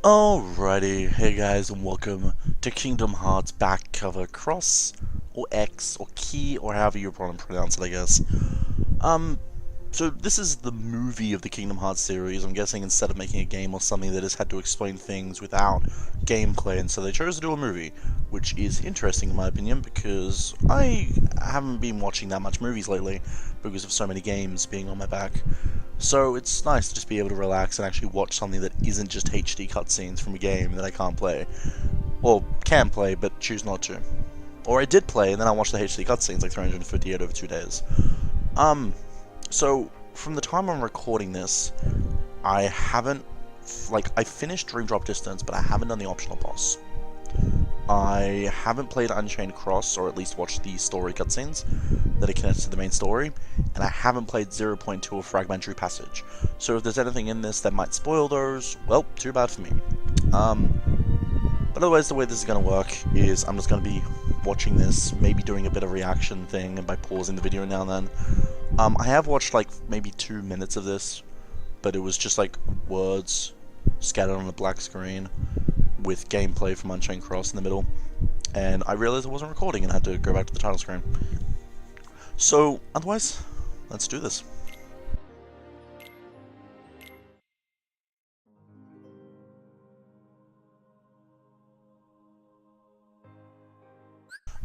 Alrighty, hey guys, and welcome to Kingdom Hearts back cover cross, or X, or Key, or however you want to pronounce it, I guess. So this is the movie of the Kingdom Hearts series. I'm guessing instead of making a game or something, they just had to explain things without gameplay, and so they chose to do a movie, which is interesting in my opinion, because I haven't been watching that much movies lately, because of so many games being on my back. So it's nice to just be able to relax and actually watch something that isn't just HD cutscenes from a game that I can't play. Or can play, but choose not to. Or I did play, and then I watched the HD cutscenes like 358 over 2 days. So from the time I'm recording this, I haven't, I finished Dream Drop Distance, but I haven't done the optional boss. I haven't played Unchained Cross, or at least watched the story cutscenes that are connected to the main story, and I haven't played 0.2 or Fragmentary Passage. So if there's anything in this that might spoil those, well, too bad for me. But otherwise, the way this is going to work is I'm just going to be watching this, maybe doing a bit of reaction thing, and by pausing the video now and then. I have watched like maybe 2 minutes of this, but it was just like words scattered on a black screen with gameplay from Unchained Cross in the middle, and I realized I wasn't recording and had to go back to the title screen. So, otherwise, let's do this.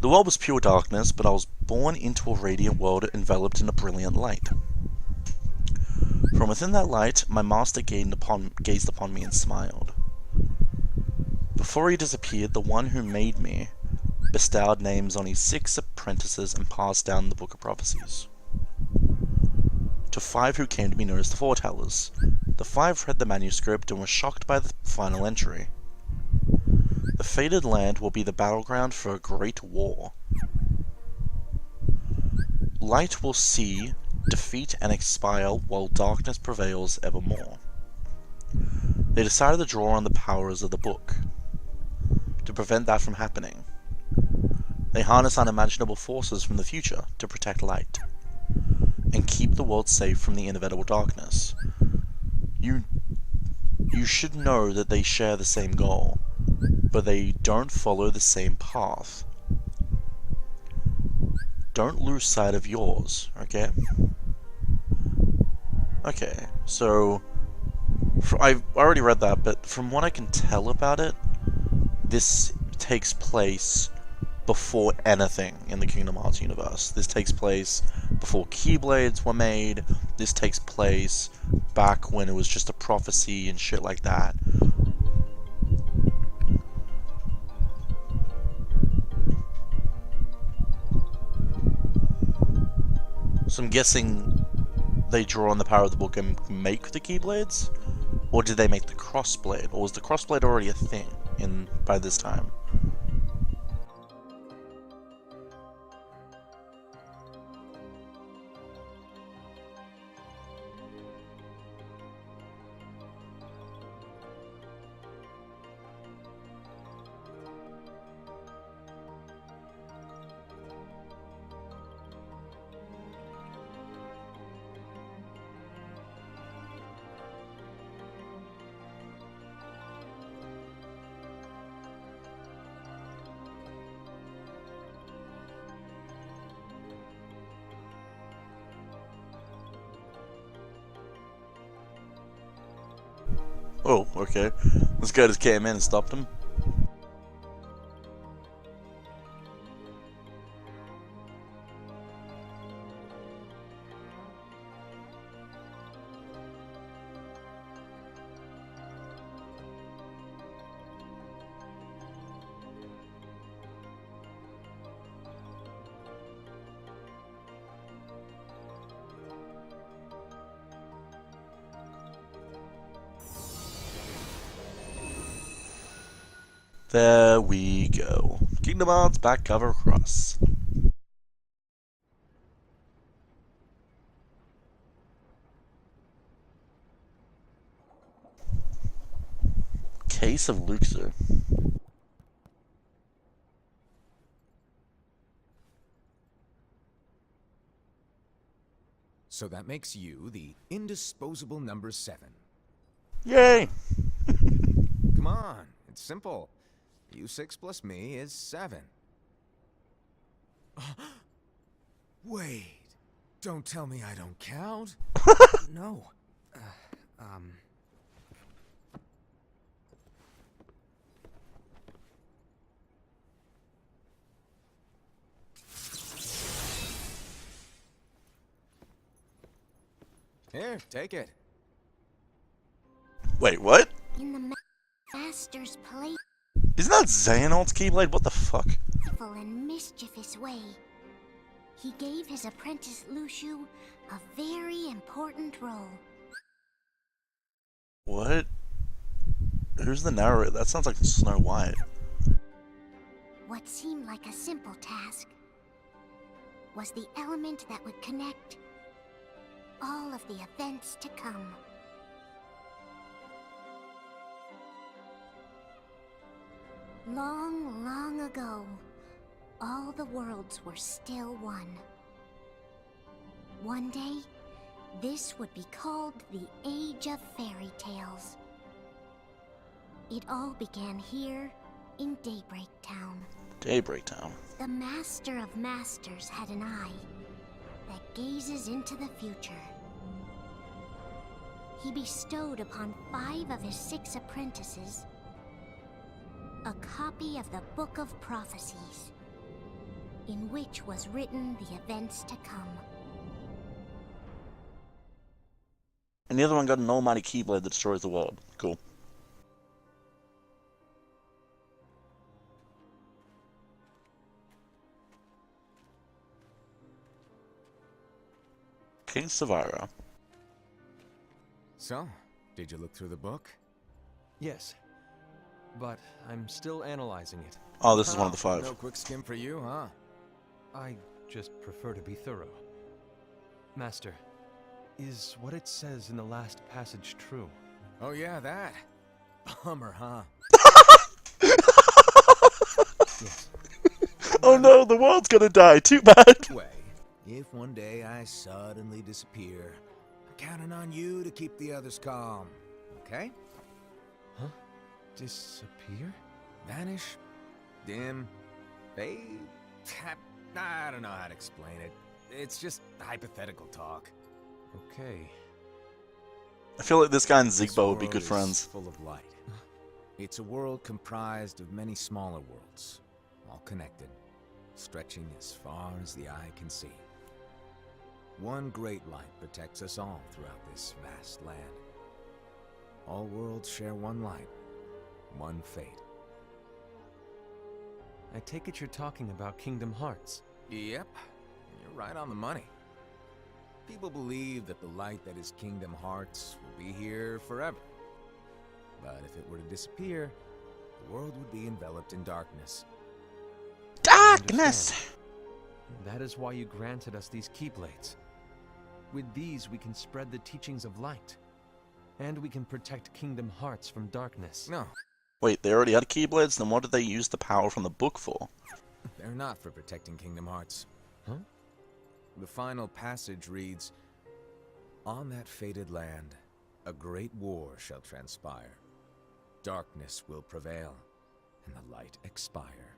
The world was pure darkness, but I was born into a radiant world enveloped in a brilliant light. From within that light, my master gazed upon me and smiled. Before he disappeared, the one who made me bestowed names on his 6 apprentices and passed down the Book of Prophecies. To 5 who came to be known as the Foretellers, the 5 read the manuscript and were shocked by the final entry. The fated land will be the battleground for a great war. Light will see, defeat, and expire while darkness prevails evermore. They decided to draw on the powers of the book to prevent that from happening. They harness unimaginable forces from the future to protect light and keep the world safe from the inevitable darkness. You should know that they share the same goal, but they don't follow the same path. Don't lose sight of yours, okay? Okay, so I've already read that, but from what I can tell about it, this takes place before anything in the Kingdom Hearts universe. This takes place before Keyblades were made. This takes place back when it was just a prophecy and shit like that. So I'm guessing they draw on the power of the book and make the Keyblades? Or did they make the Crossblade? Or was the Crossblade already a thing by this time? Oh, okay. This guy just came in and stopped him. There we go. Kingdom Hearts back cover cross. Case of Luxor. So that makes you the indisposable number 7. Yay! Come Come on, it's simple. U6 plus me is 7. Wait, don't tell me I don't count. No. Here, take it. Wait, what? In the master's playful Isn't that Xehanort's Keyblade? What the fuck? and mischievous way, he gave his apprentice Luciu a very important role. What? Who's the narrator? That sounds like Snow White. What seemed like a simple task was the element that would connect all of the events to come. Long, long ago, all the worlds were still one. One day, this would be called the Age of Fairy Tales. It all began here in Daybreak Town. Daybreak Town. The Master of Masters had an eye that gazes into the future. He bestowed upon 5 of his 6 apprentices a copy of the Book of Prophecies, in which was written the events to come. And the other one got an almighty Keyblade that destroys the world. Cool. King Ira. So, did you look through the book? Yes, but I'm still analyzing it. Oh, this is one of the 5. No quick skim for you, huh? I just prefer to be thorough. Master, is what it says in the last passage true? Oh yeah, that. Bummer, huh? Yes. Oh no, the world's gonna die. Too bad. Way, if one day I suddenly disappear, I'm counting on you to keep the others calm, okay? Huh? Disappear? Vanish, dim, fade. I don't know how to explain it. It's just hypothetical talk. Okay. I feel like this guy and This Zigbo would be world good is friends. full of light. It's a world comprised of many smaller worlds, all connected, stretching as far as the eye can see. One great light protects us all throughout this vast land. All worlds share one light, one fate. I take it you're talking about Kingdom Hearts. Yep, you're right on the money. People believe that the light that is Kingdom Hearts will be here forever. But if it were to disappear, the world would be enveloped in darkness. Darkness! That is why you granted us these Keyblades. With these, we can spread the teachings of light. And we can protect Kingdom Hearts from darkness. No, Wait, they already had Keyblades? Then what did they use the power from the book for? they're not for protecting Kingdom Hearts. Huh? The final passage reads, "On that fated land, a great war shall transpire. Darkness will prevail, and the light expire."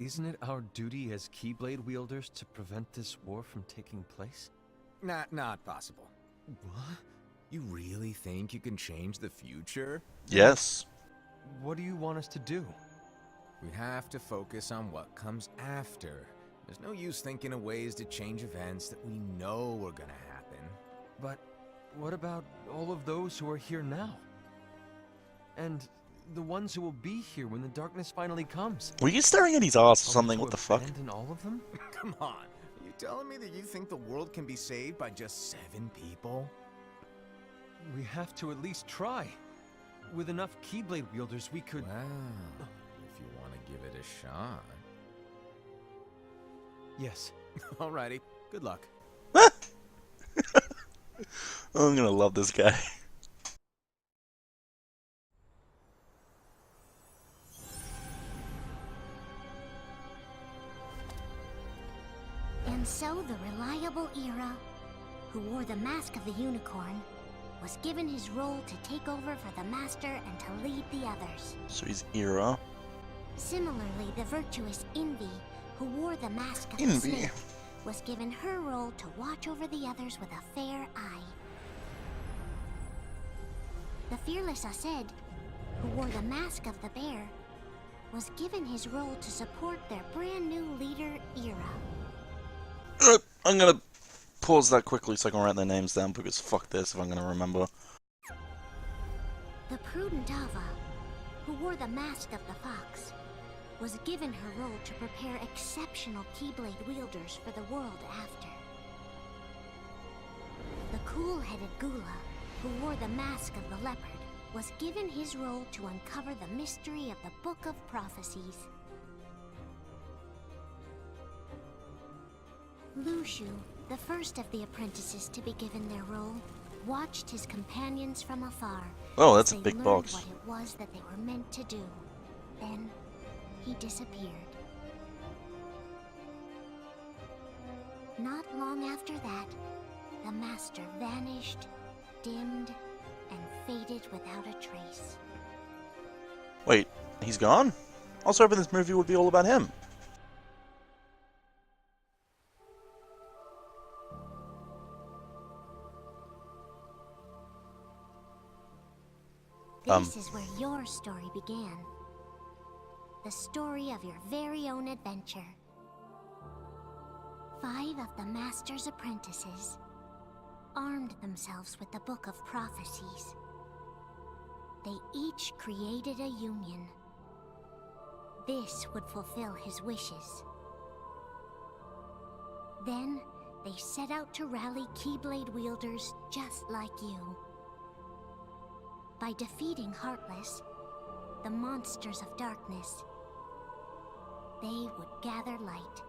Isn't it our duty as Keyblade wielders to prevent this war from taking place? Not possible. What? You really think you can change the future? Yes. What do you want us to do? We have to focus on what comes after. There's no use thinking of ways to change events that we know are gonna happen. But what about all of those who are here now? And the ones who will be here when the darkness finally comes? Were you staring at his ass or Are we something? to What the fuck? abandon all of them? Come on, are you telling me that you think the world can be saved by just 7 people? We have to at least try. With enough Keyblade wielders, we could... Well, if you want to give it a shot. Yes. Alrighty, good luck. I'm gonna love this guy. And so the reliable Ira, who wore the mask of the unicorn, was given his role to take over for the Master and to lead the others. So he's Ira. Similarly, the virtuous Envy, who wore the mask of the Envy. snake, was given her role to watch over the others with a fair eye. The fearless Aced, who wore the mask of the bear, was given his role to support their brand new leader, Ira. I'm gonna pause that quickly so I can write their names down, because fuck this if I'm gonna remember. The prudent Ava, who wore the mask of the fox, was given her role to prepare exceptional Keyblade wielders for the world after. The cool-headed Gula, who wore the mask of the leopard, was given his role to uncover the mystery of the Book of Prophecies. Lushu, the first of the apprentices to be given their role, watched his companions from afar. Oh, that's a as they big learned box. what it was that they were meant to do. Then, he disappeared. Not long after that, the Master vanished, dimmed, and faded without a trace. Wait, he's gone? I was hoping this movie would be all about him. This is where your story began. The story of your very own adventure. 5 of the Master's apprentices armed themselves with the Book of Prophecies. They each created a union. This would fulfill his wishes. Then, they set out to rally Keyblade wielders just like you. By defeating Heartless, the monsters of darkness, they would gather light.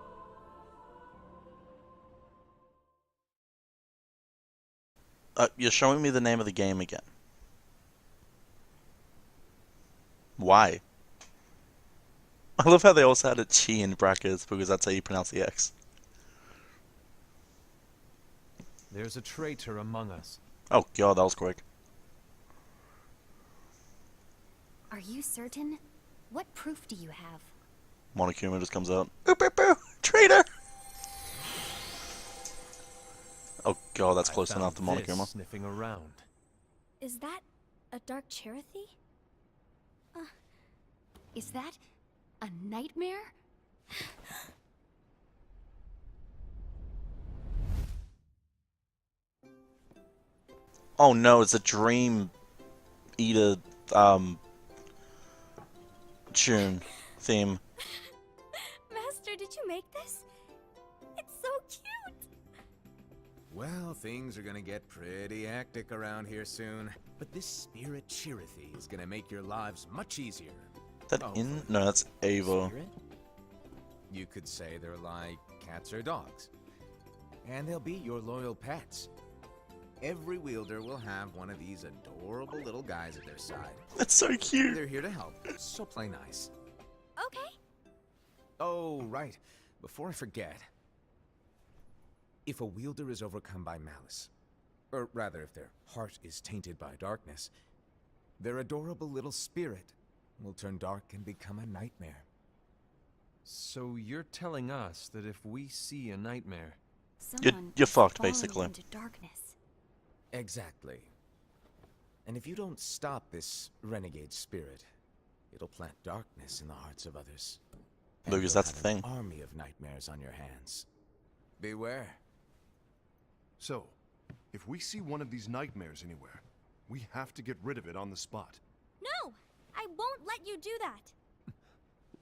You're showing me the name of the game again. Why? I love how they also had a chi in brackets, because that's how you pronounce the X. There's a traitor among us. Oh god, that was quick. Are you certain? What proof do you have? Monokuma just comes out. Boop, boop, boop! Traitor! Oh god, that's close enough to Monokuma. Sniffing around. Is that a dark Cherothy? Is that a nightmare? Oh no, it's a Dream Eater, tune, theme. Master, did you make this? It's so cute! Well, things are gonna get pretty hectic around here soon. But this spirit Cherothy is gonna make your lives much easier. That in? No, that's Ava. Spirit? You could say they're like cats or dogs. And they'll be your loyal pets. Every wielder will have one of these adorable little guys at their side. That's so cute. They're here to help, so play nice. Okay. Oh, right. Before I forget. If a wielder is overcome by malice, or rather if their heart is tainted by darkness, their adorable little spirit will turn dark and become a nightmare. So you're telling us that if we see a nightmare... Someone You're is fucked, falling basically. into darkness. Exactly. And if you don't stop this renegade spirit, it'll plant darkness in the hearts of others. And Lucas, you'll that's the have an thing. army of nightmares on your hands. Beware. So, if we see one of these nightmares anywhere, we have to get rid of it on the spot. No! I won't let you do that!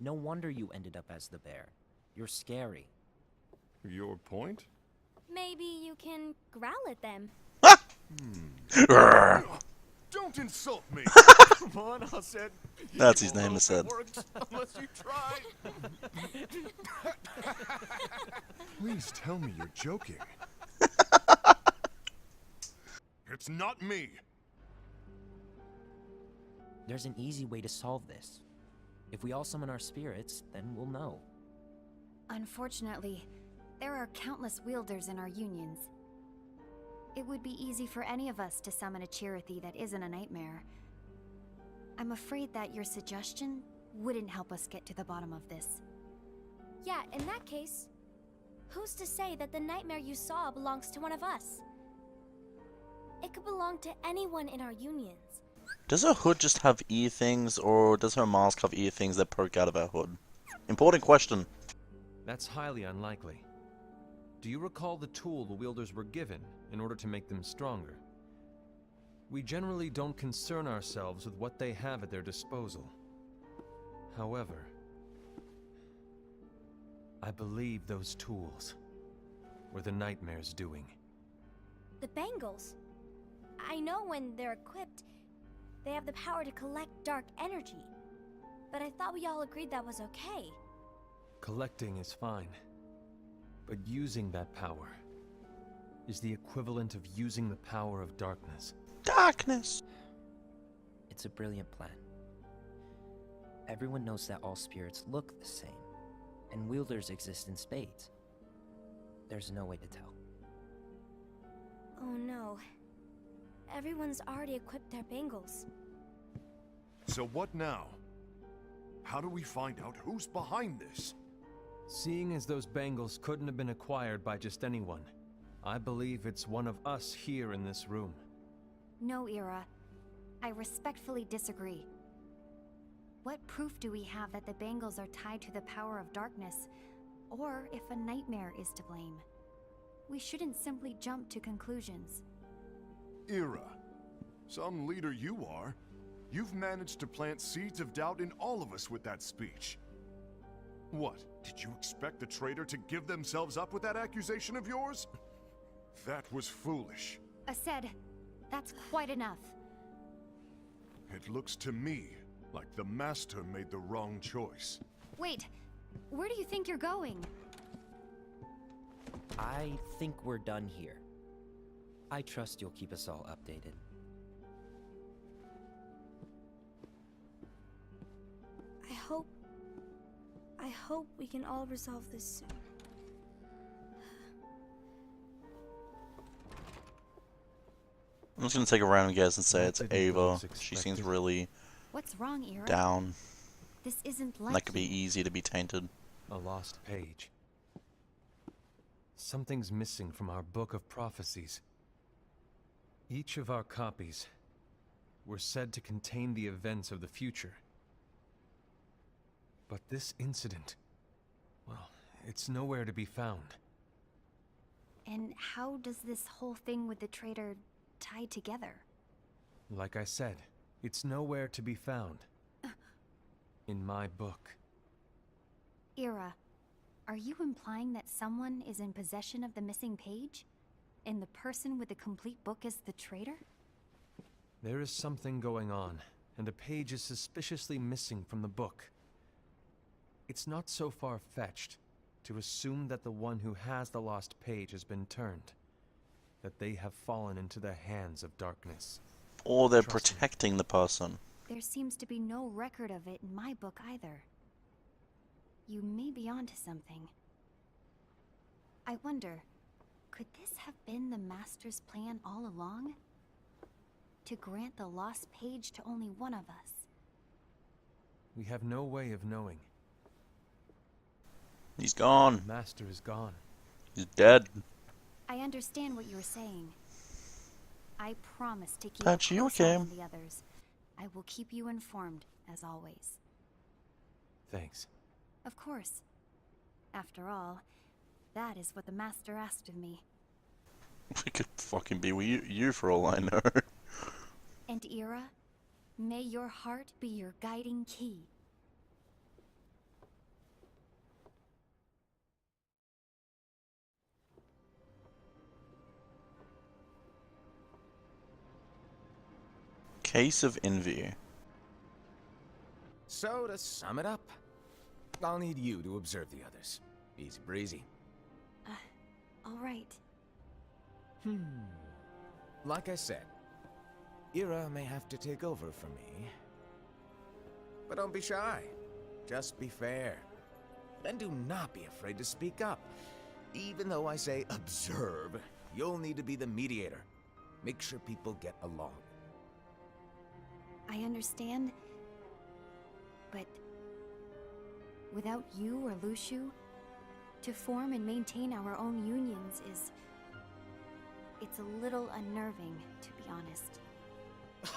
No wonder you ended up as the bear. You're scary. Your point? Maybe you can growl at them. Don't insult me! Come on, Aced. That's his name, Aced. Unless you try. Please tell me you're joking. It's not me. There's an easy way to solve this. If we all summon our spirits, then we'll know. Unfortunately, there are countless wielders in our unions. It would be easy for any of us to summon a Chirithy that isn't a nightmare. I'm afraid that your suggestion wouldn't help us get to the bottom of this. Yeah, in that case, who's to say that the nightmare you saw belongs to one of us? It could belong to anyone in our unions. Does her hood just have ear things, or does her mask have ear things that poke out of her hood? Important question. That's highly unlikely. Do you recall the tool the wielders were given in order to make them stronger? We generally don't concern ourselves with what they have at their disposal. However, I believe those tools were the nightmare's doing. The bangles. I know when they're equipped, they have the power to collect dark energy. But I thought we all agreed that was okay. Collecting is fine. But using that power is the equivalent of using the power of darkness. Darkness! It's a brilliant plan. Everyone knows that all spirits look the same, and wielders exist in spades. There's no way to tell. Oh no. Everyone's already equipped their bangles. So what now? How do we find out who's behind this? Seeing as those bangles couldn't have been acquired by just anyone, I believe it's one of us here in this room. No, Ira. I respectfully disagree. What proof do we have that the bangles are tied to the power of darkness, or if a nightmare is to blame? We shouldn't simply jump to conclusions. Ira, some leader you are. You've managed to plant seeds of doubt in all of us with that speech. What, did you expect the traitor to give themselves up with that accusation of yours? That was foolish. Aced, that's quite enough. It looks to me like the Master made the wrong choice. Wait, where do you think you're going? I think we're done here. I trust you'll keep us all updated. I hope we can all resolve this soon. I'm just gonna take a random guess and say That it's didn't go Ava. as She seems expected. really What's wrong, Ira? down. This isn't like That could be easy to be tainted. A lost page. Something's missing from our book of prophecies. Each of our copies were said to contain the events of the future. But this incident, well, it's nowhere to be found. And how does this whole thing with the traitor tie together? Like I said, it's nowhere to be found. In my book. Ira, are you implying that someone is in possession of the missing page? And the person with the complete book is the traitor? There is something going on, and a page is suspiciously missing from the book. It's not so far-fetched to assume that the one who has the lost page has been turned, that they have fallen into the hands of darkness. Or they're Trust me. protecting the person. There seems to be no record of it in my book either. You may be onto something. I wonder, could this have been the Master's plan all along? To grant the lost page to only one of us? We have no way of knowing. He's gone. The Master is gone. He's dead. I understand what you're saying. I promise to keep That's a you, close eye Kim. on the others. I will keep you informed, as always. Thanks. Of course. After all, that is what the Master asked of me. We could fucking be you for all I know. And Ira, may your heart be your guiding key. Case of Envy. So, to sum it up, I'll need you to observe the others. Easy breezy. All right. Like I said, Ira may have to take over for me. But don't be shy. Just be fair. And do not be afraid to speak up. Even though I say observe, you'll need to be the mediator, Make sure people get along. I understand, but without you or Lushu, to form and maintain our own unions it's a little unnerving, to be honest.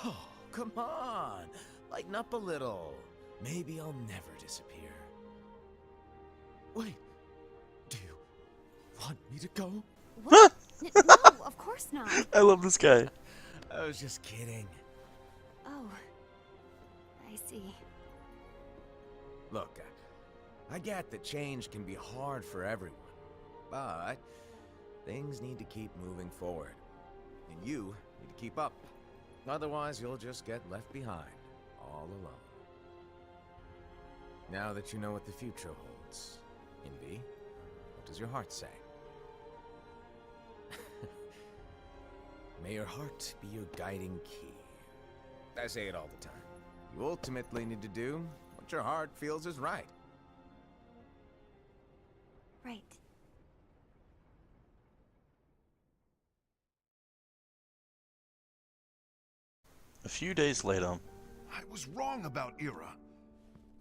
Oh, come on! Lighten up a little. Maybe I'll never disappear. Wait, do you want me to go? What? No, of course not. I love this guy. I was just kidding. Oh, I see. Look, I get that change can be hard for everyone, but things need to keep moving forward. And you need to keep up. Otherwise, you'll just get left behind, all alone. Now that you know what the future holds, Envy, what does your heart say? May your heart be your guiding key. I say it all the time. You ultimately need to do what your heart feels is right. Right. A few days later. I was wrong about Ira.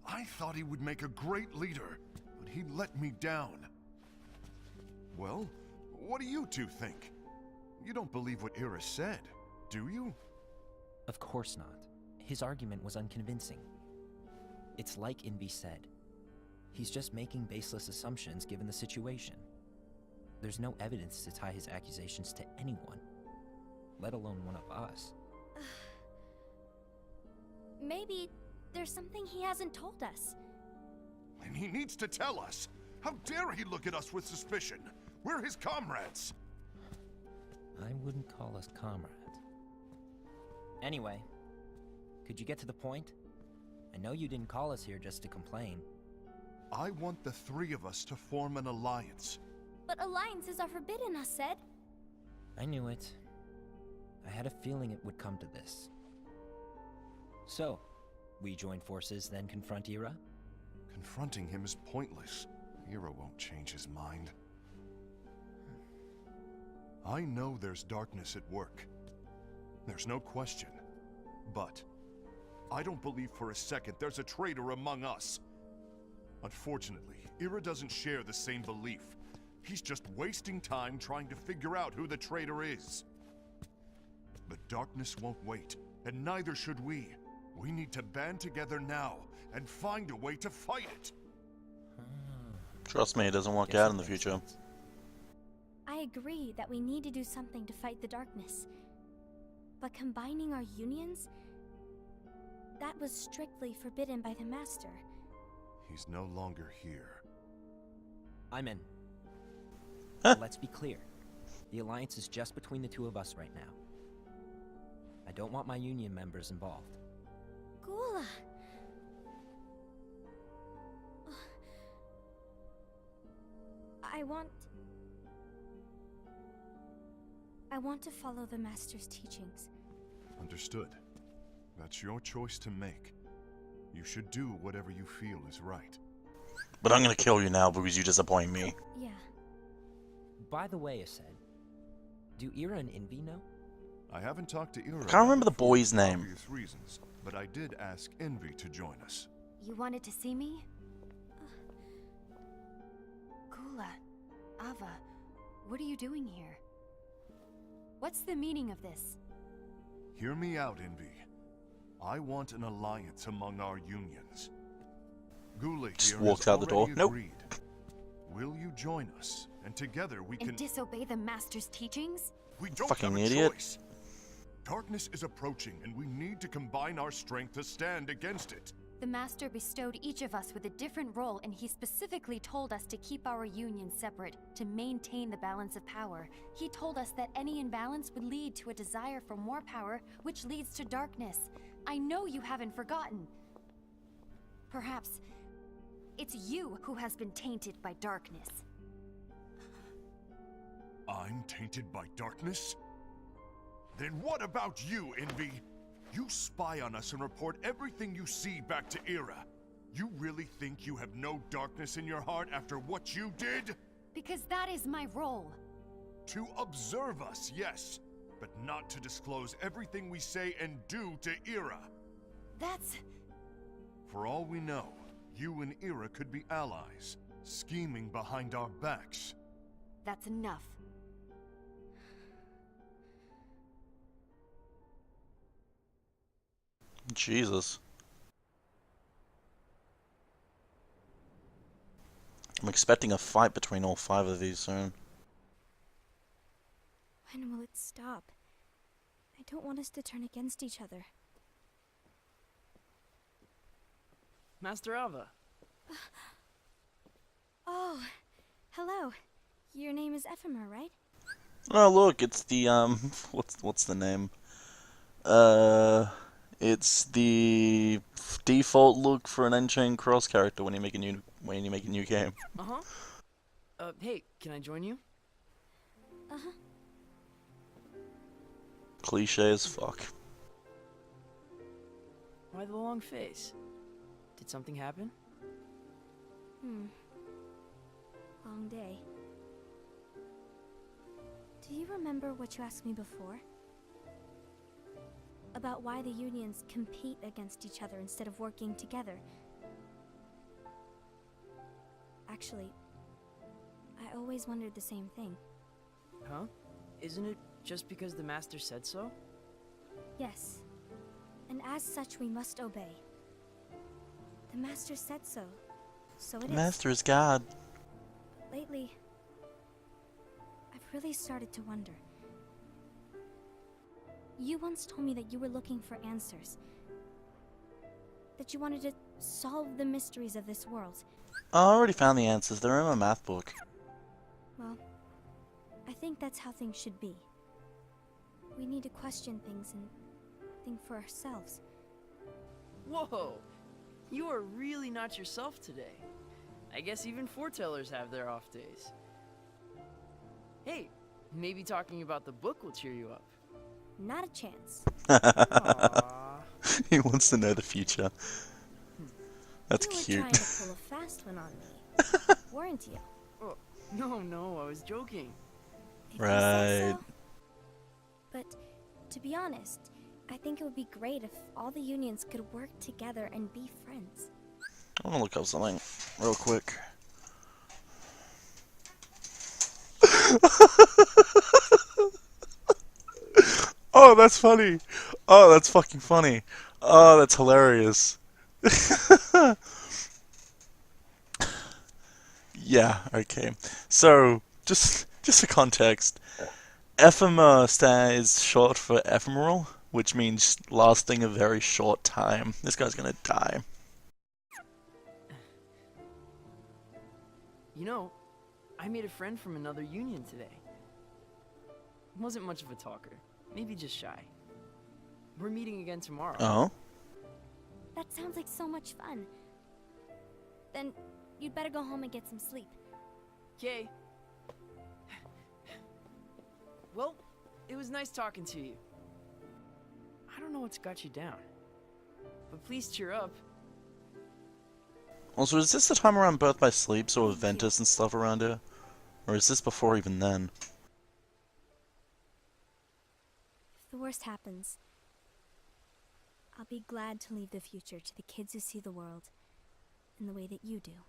I thought he would make a great leader, but he let me down. Well, what do you two think? You don't believe what Ira said, do you? Of course not. His argument was unconvincing. It's like Envy said. He's just making baseless assumptions given the situation. There's no evidence to tie his accusations to anyone, let alone one of us. Maybe there's something he hasn't told us. And he needs to tell us. How dare he look at us with suspicion? We're his comrades. I wouldn't call us comrades. Anyway, could you get to the point? I know you didn't call us here just to complain. I want the three of us to form an alliance. But alliances are forbidden, us said. I knew it. I had a feeling it would come to this. So, we join forces, then confront Ira? Confronting him is pointless. Ira won't change his mind. I know there's darkness at work. There's no question. But I don't believe for a second there's a traitor among us. Unfortunately, Ira doesn't share the same belief. He's just wasting time trying to figure out who the traitor is. But darkness won't wait, and neither should we. We need to band together now and find a way to fight it. Trust me, it doesn't work out in the future. I agree that we need to do something to fight the darkness. But combining our unions? That was strictly forbidden by the Master. He's no longer here. I'm in. Huh? Let's be clear. The alliance is just between the two of us right now. I don't want my union members involved. Gula! I want to follow the Master's teachings. Understood. That's your choice to make. You should do whatever you feel is right. But I'm gonna kill you now because you disappoint me. Yeah. By the way, Ased, do Ira and Envy know? I haven't talked to Ira. I can't remember the for boy's name. obvious reasons, but I did ask Envy to join us. You wanted to see me? Gula, Ava, what are you doing here? What's the meaning of this? Hear me out, Envy. I want an alliance among our unions. Gula Just here walks has out the door. already Nope. agreed. Will you join us? And together we And can... disobey the Master's teachings? We don't Fucking have a idiot. choice. Darkness is approaching, and we need to combine our strength to stand against it. The Master bestowed each of us with a different role, and he specifically told us to keep our union separate, to maintain the balance of power. He told us that any imbalance would lead to a desire for more power, which leads to darkness. I know you haven't forgotten. Perhaps it's you who has been tainted by darkness. I'm tainted by darkness? Then what about you, Envy? You spy on us and report everything you see back to Ira. You really think you have no darkness in your heart after what you did? Because that is my role. To observe us, yes. but not to disclose everything we say and do to Ira. That's... For all we know, you and Ira could be allies, scheming behind our backs. that's enough. Jesus. I'm expecting a fight between all 5 of these soon. When will it stop? I don't want us to turn against each other. Master Alva. Oh, hello. Your name is Ephemer, right? Oh look, it's the what's the name? It's the default look for an Unchained Cross character when you make a new game. Hey, can I join you? Uh-huh. Cliche as fuck. Why the long face? Did something happen? Long day. Do you remember what you asked me before? About why the unions compete against each other instead of working together. Actually, I always wondered the same thing. Huh? Isn't it just because the Master said so? Yes. And as such, we must obey. The Master said so. So it is. Master is God. But lately, I've really started to wonder. You once told me that you were looking for answers. That you wanted to solve the mysteries of this world. Oh, I already found the answers. They're in my math book. Well, I think that's how things should be. We need to question things and think for ourselves. Whoa! You are really not yourself today. I guess even foretellers have their off days. Hey, maybe talking about the book will cheer you up. Not a chance. Aww. He wants to know the future. That's You were cute. trying to pull a fast one on me, weren't you? Oh, no, I was joking. If you say Right. so. But to be honest, I think it would be great if all the unions could work together and be friends. I want to look up something real quick. Oh, that's funny. Oh, that's fucking funny. Oh, that's hilarious. Yeah, okay. So, just for context, ephemer is short for ephemeral, which means lasting a very short time. This guy's gonna die. You know, I made a friend from another union today. Wasn't much of a talker, maybe just shy. We're meeting again tomorrow. Oh? That sounds like so much fun. Then you'd better go home and get some sleep. Okay. Well, it was nice talking to you. I don't know what's got you down, but please cheer up. Also, is this the time around Birth by Sleep, so with Ventus and stuff around here? Or is this before even then? If the worst happens, I'll be glad to leave the future to the kids who see the world in the way that you do.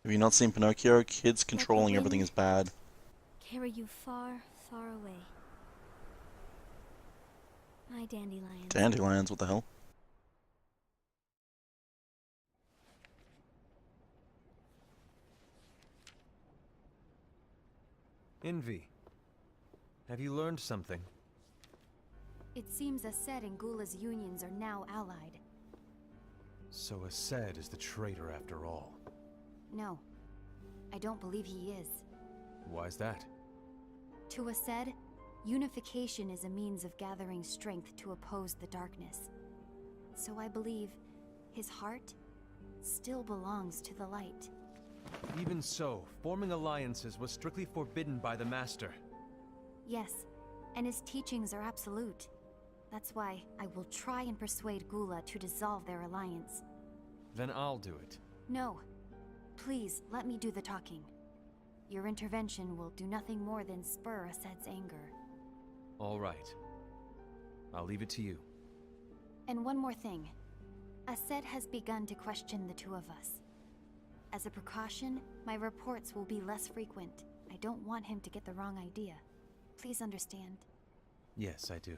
Have you not seen Pinocchio? Kids controlling wind. everything is bad. Carry you far, far away. My dandelions. Dandelions, what the hell? Envy. Have you learned something? It seems Ased and Gula's unions are now allied. So Ased is the traitor after all. No, I don't believe he is. Why's that? To Ased, unification is a means of gathering strength to oppose the darkness. So I believe his heart still belongs to the light. Even so, forming alliances was strictly forbidden by the Master. Yes, and his teachings are absolute. That's why I will try and persuade Gula to dissolve their alliance. Then I'll do it. No. Please, let me do the talking. Your intervention will do nothing more than spur Ased's anger. All right. I'll leave it to you. And one more thing. Ased has begun to question the two of us. As a precaution, my reports will be less frequent. I don't want him to get the wrong idea. Please understand. Yes, I do.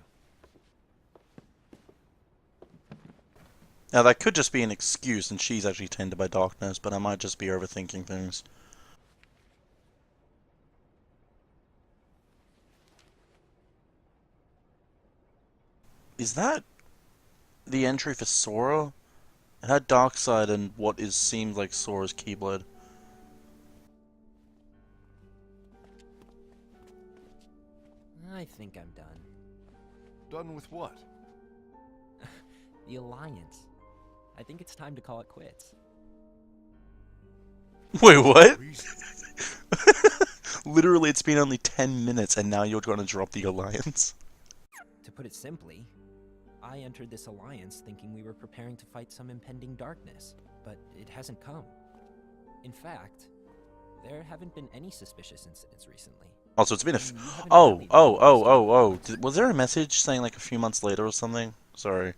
Now that could just be an excuse and she's actually tainted by darkness, but I might just be overthinking things. Is that the entry for Sora? It had Dark Side and what seems like Sora's Keyblade. I think I'm done. Done with what? The Alliance. I think it's time to call it quits. Wait, what? Literally, it's been only 10 minutes and now you're going to drop the Alliance? To put it simply, I entered this alliance thinking we were preparing to fight some impending darkness, but it hasn't come. In fact, there haven't been any suspicious incidents recently. Oh, so it's been was there a message saying like a few months later or something? Sorry.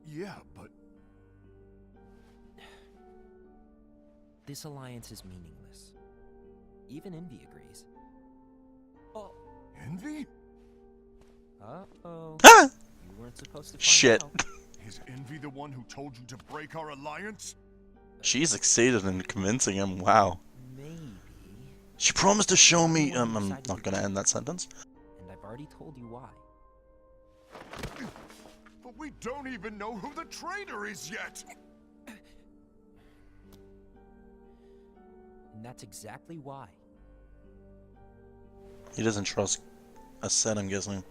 Yeah, but... This alliance is meaningless. Even Envy agrees. Oh. Envy? Uh-oh. Ah! You weren't supposed to find Shit. out. Is Envy the one who told you to break our alliance? She succeeded in convincing him, wow. Maybe. She promised to show me, I'm not gonna end that sentence. And I've already told you why. But we don't even know who the traitor is yet! And that's exactly why. He doesn't trust Ased, I'm guessing.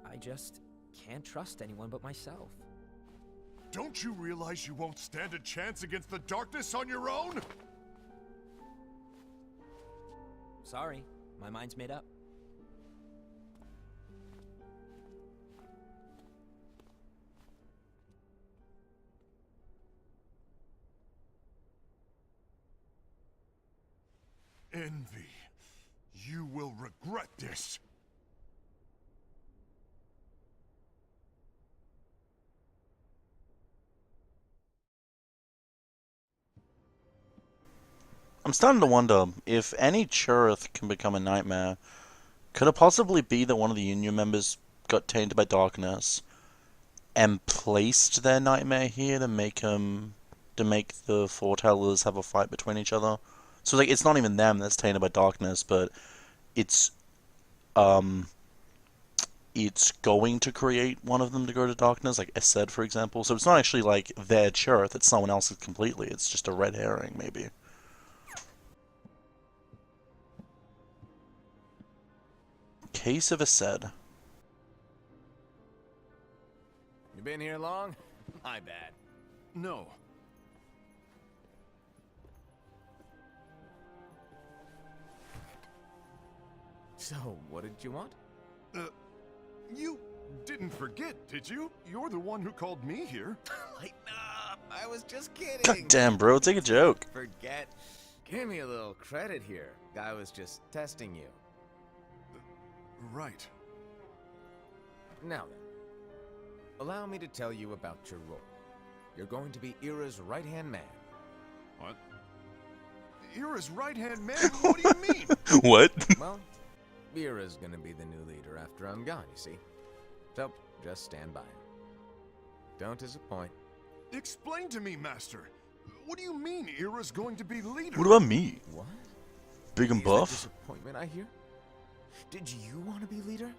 I just can't trust anyone but myself. Don't you realize you won't stand a chance against the darkness on your own? Sorry, my mind's made up. Envy, you will regret this. I'm starting to wonder, if any Churith can become a nightmare, could it possibly be that one of the Union members got tainted by darkness and placed their nightmare here to make the foretellers have a fight between each other? So like, it's not even them that's tainted by darkness, but it's going to create one of them to go to darkness, like Ased, for example. So it's not actually like their Churith, it's someone else's completely. It's just a red herring, maybe. Case of Ased. You been here long? My bad. No. So, what did you want? You didn't forget, did you? You're the one who called me here. Lighten up! I was just kidding! God damn, bro, take a joke. Forget. Give me a little credit here. I was just testing you. Right. Now then, allow me to tell you about your role. You're going to be Ira's right-hand man. What? Ira's right-hand man? What do you mean? What? Well, Ira's gonna be the new leader after I'm gone, you see. So, just stand by. Don't disappoint. Explain to me, Master. What do you mean Ira's going to be leader? What about me? What? Big and Is that buff? disappointment I hear? Did you want to be leader?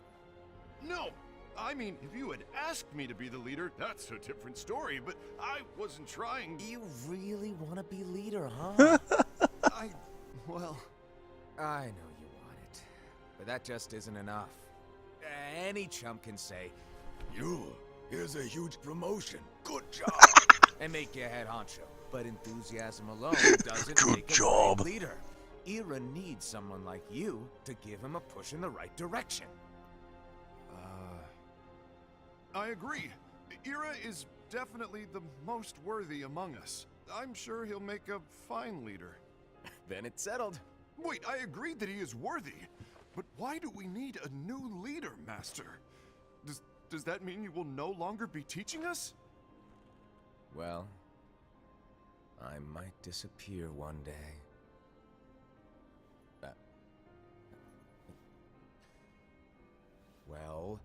No! I mean, if you had asked me to be the leader, that's a different story, but I wasn't trying. You really want to be leader, huh? Well... I know you want it, but that just isn't enough. Any chump can say, here's a huge promotion, good job, and make you head honcho. But enthusiasm alone doesn't Good make job. a great leader. Ira needs someone like you to give him a push in the right direction. I agree. Ira is definitely the most worthy among us. I'm sure he'll make a fine leader. Then it's settled. Wait, I agreed that he is worthy. But why do we need a new leader, Master? Does that mean you will no longer be teaching us? Well, I might disappear one day. Well,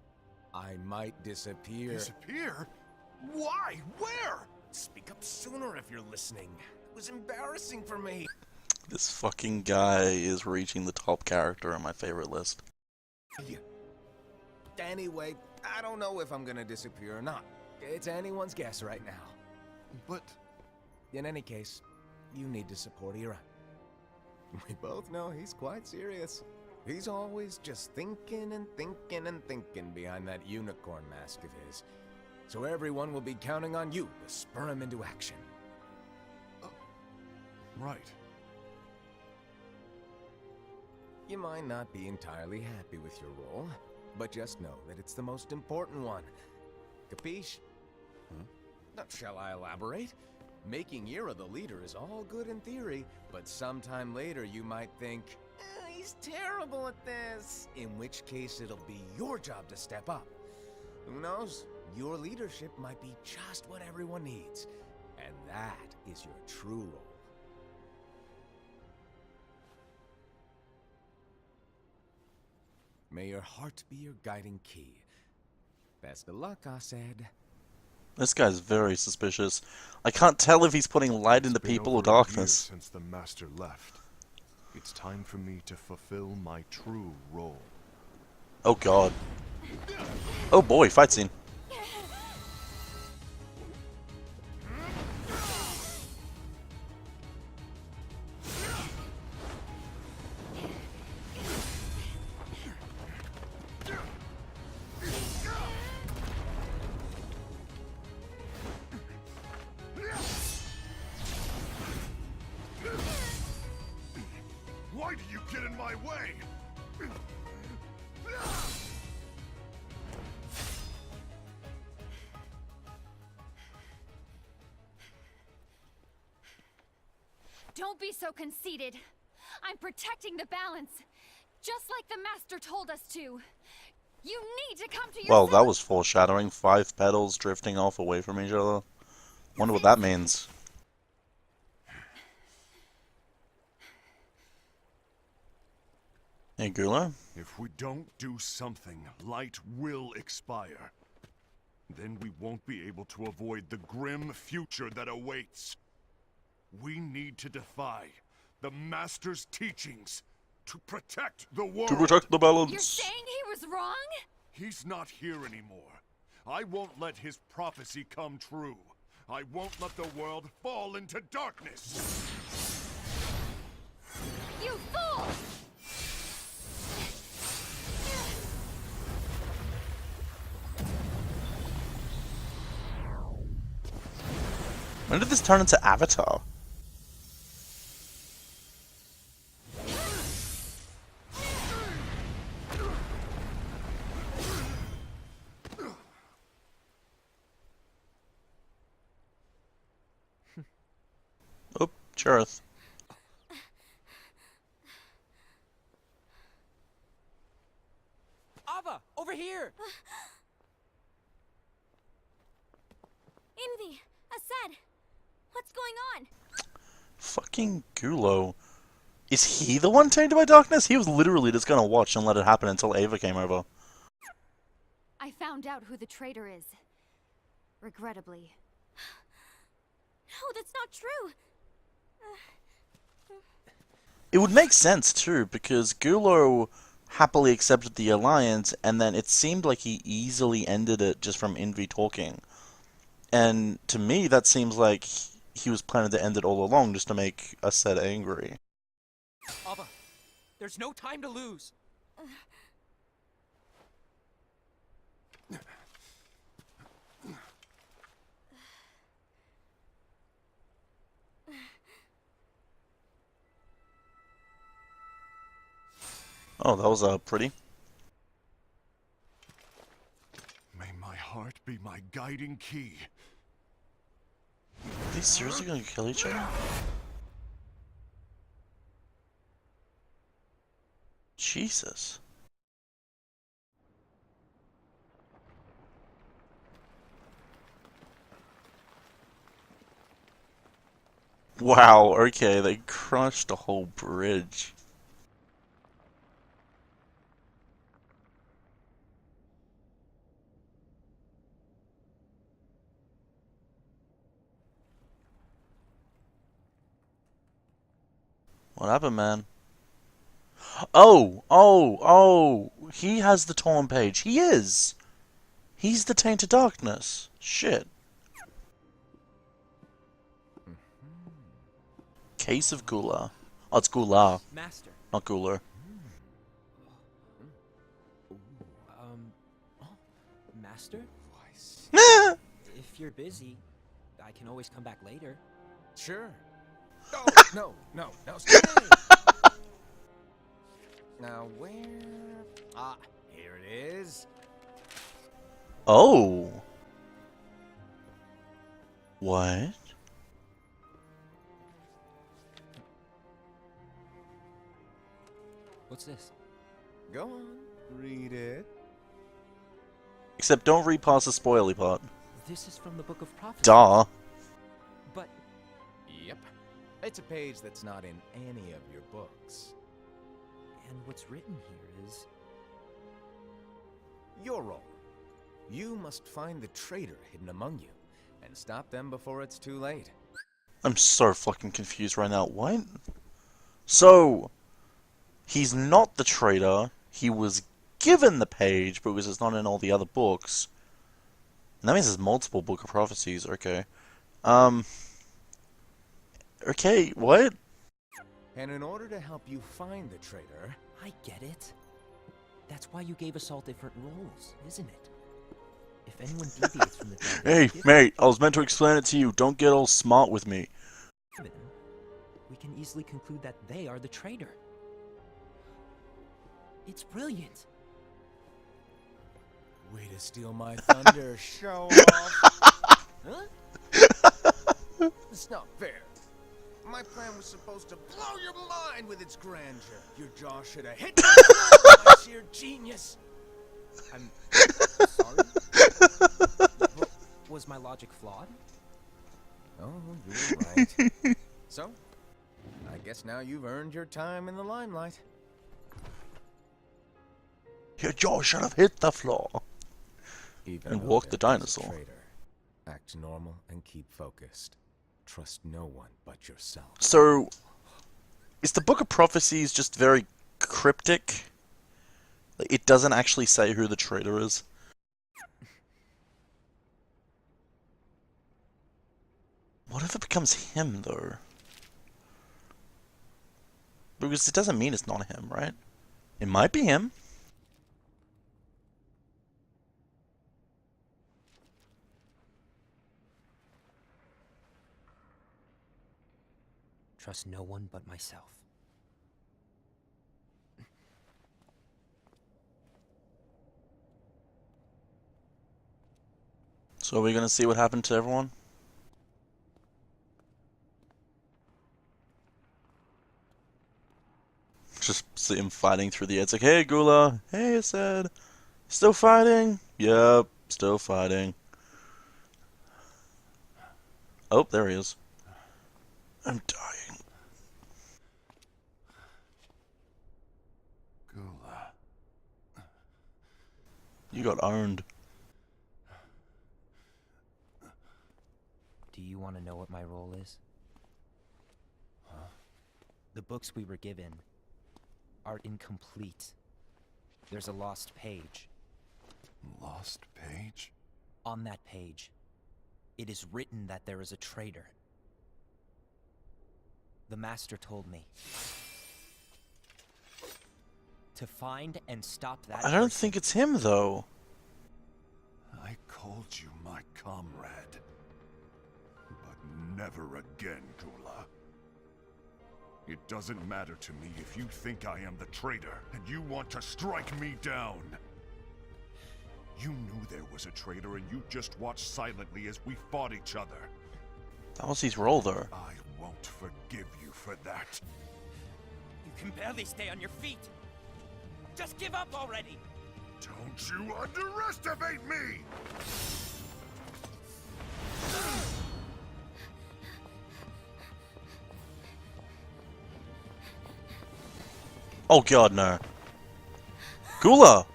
I might disappear. Disappear? Why? Where? Speak up sooner if you're listening. It was embarrassing for me. This fucking guy is reaching the top character on my favorite list. Anyway, I don't know if I'm gonna disappear or not. It's anyone's guess right now. But... In any case, you need to support Ira. We both know he's quite serious. He's always just thinking and thinking and thinking behind that unicorn mask of his. So everyone will be counting on you to spur him into action. Right. You might not be entirely happy with your role, but just know that it's the most important one. Capiche? Now, shall I elaborate? Making Ira the leader is all good in theory, but sometime later you might think, he's terrible at this. In which case it'll be your job to step up. Who knows? Your leadership might be just what everyone needs. And that is your true role. May your heart be your guiding key. Best of luck, I said. This guy's very suspicious. I can't tell if he's putting light into people or darkness. Since the master left, it's time for me to fulfill my true role. Oh god. Oh boy, fight scene. Why do you get in my way? Don't be so conceited. I'm protecting the balance, just like the master told us to. You need to come to your Well, that was foreshadowing. 5 petals drifting off away from each other. Wonder what that means. Hey, Gula? If we don't do something, light will expire. Then we won't be able to avoid the grim future that awaits. We need to defy the Master's teachings to protect the world. To protect the balance. You're saying he was wrong? He's not here anymore. I won't let his prophecy come true. I won't let the world fall into darkness. You fool! When did this turn into Avatar? Oh, Cherith. Ava, over here! Envy, Ased, what's going on? Fucking Gulo. Is he the one tainted by darkness? He was literally just gonna watch and let it happen until Ava came over. I found out who the traitor is. Regrettably. No, that's not true. It would make sense, too, because Gulo happily accepted the alliance, and then it seemed like he easily ended it just from Envy talking. And to me, that seems like he was planning to end it all along, just to make Ased angry. Ava, there's no time to lose. Oh, that was pretty. May my heart be my guiding key. they seriously gonna kill each other? Jesus. Wow, okay, they crushed a whole bridge. What happened, man? Oh, he has the torn page. He is! He's the Tainted Darkness. Shit. Case of Gula. Oh, it's Gula, Master. not Gular. Master? Nah! If you're busy, I can always come back later. Sure. Oh, no, stay! Now where? Ah, here it is. Oh. What? What's this? Go on, read it. Except don't read past the spoily part. This is from the Book of Prophecy. Duh. But Yep. It's a page that's not in any of your books. and what's written here is Your role. You must find the traitor hidden among you, and stop them before it's too late. I'm so fucking confused right now. What? So, he's not the traitor. He was given the page because it's not in all the other books. And that means there's multiple Book of Prophecies. Okay. Okay, what? And in order to help you find the traitor, I get it. That's why you gave us all different roles, isn't it? If anyone deviates from the target Hey, given, mate, I was meant to explain it to you. Don't get all smart with me. we can easily conclude that they are the traitor. It's brilliant. way to steal my thunder, show off. Huh? It's not fair. My plan was supposed to blow your mind with its grandeur. Your jaw should have hit my sheer genius. I'm sorry? Was my logic flawed? Oh, you're right. So, I guess now you've earned your time in the limelight. Your jaw should have hit the floor. Even And though walk the there is a dinosaur. traitor, act normal and keep focused. Trust no one but yourself. So, is the Book of Prophecies just very cryptic? Like, it doesn't actually say who the traitor is? What if it becomes him, though? Because it doesn't mean it's not him, right? It might be him. Trust no one but myself. So are we gonna see what happened to everyone? Just see him fighting through the air. It's like, hey, Gula. Hey, Asad. Still fighting? Yep, still fighting. Oh, there he is. I'm dying. Gula. You got owned. Do you want to know what my role is? Huh? The books we were given are incomplete. There's a lost page. Lost page? On that page, it is written that there is a traitor. The Master told me to find and stop that I don't person. think it's him, though. I called you my comrade. But never again, Gula. It doesn't matter to me if you think I am the traitor and you want to strike me down. You knew there was a traitor and you just watched silently as we fought each other. That was his role, though. I won't forgive you for that. You can barely stay on your feet. Just give up already. Don't you underestimate me! Oh god, no. Gula!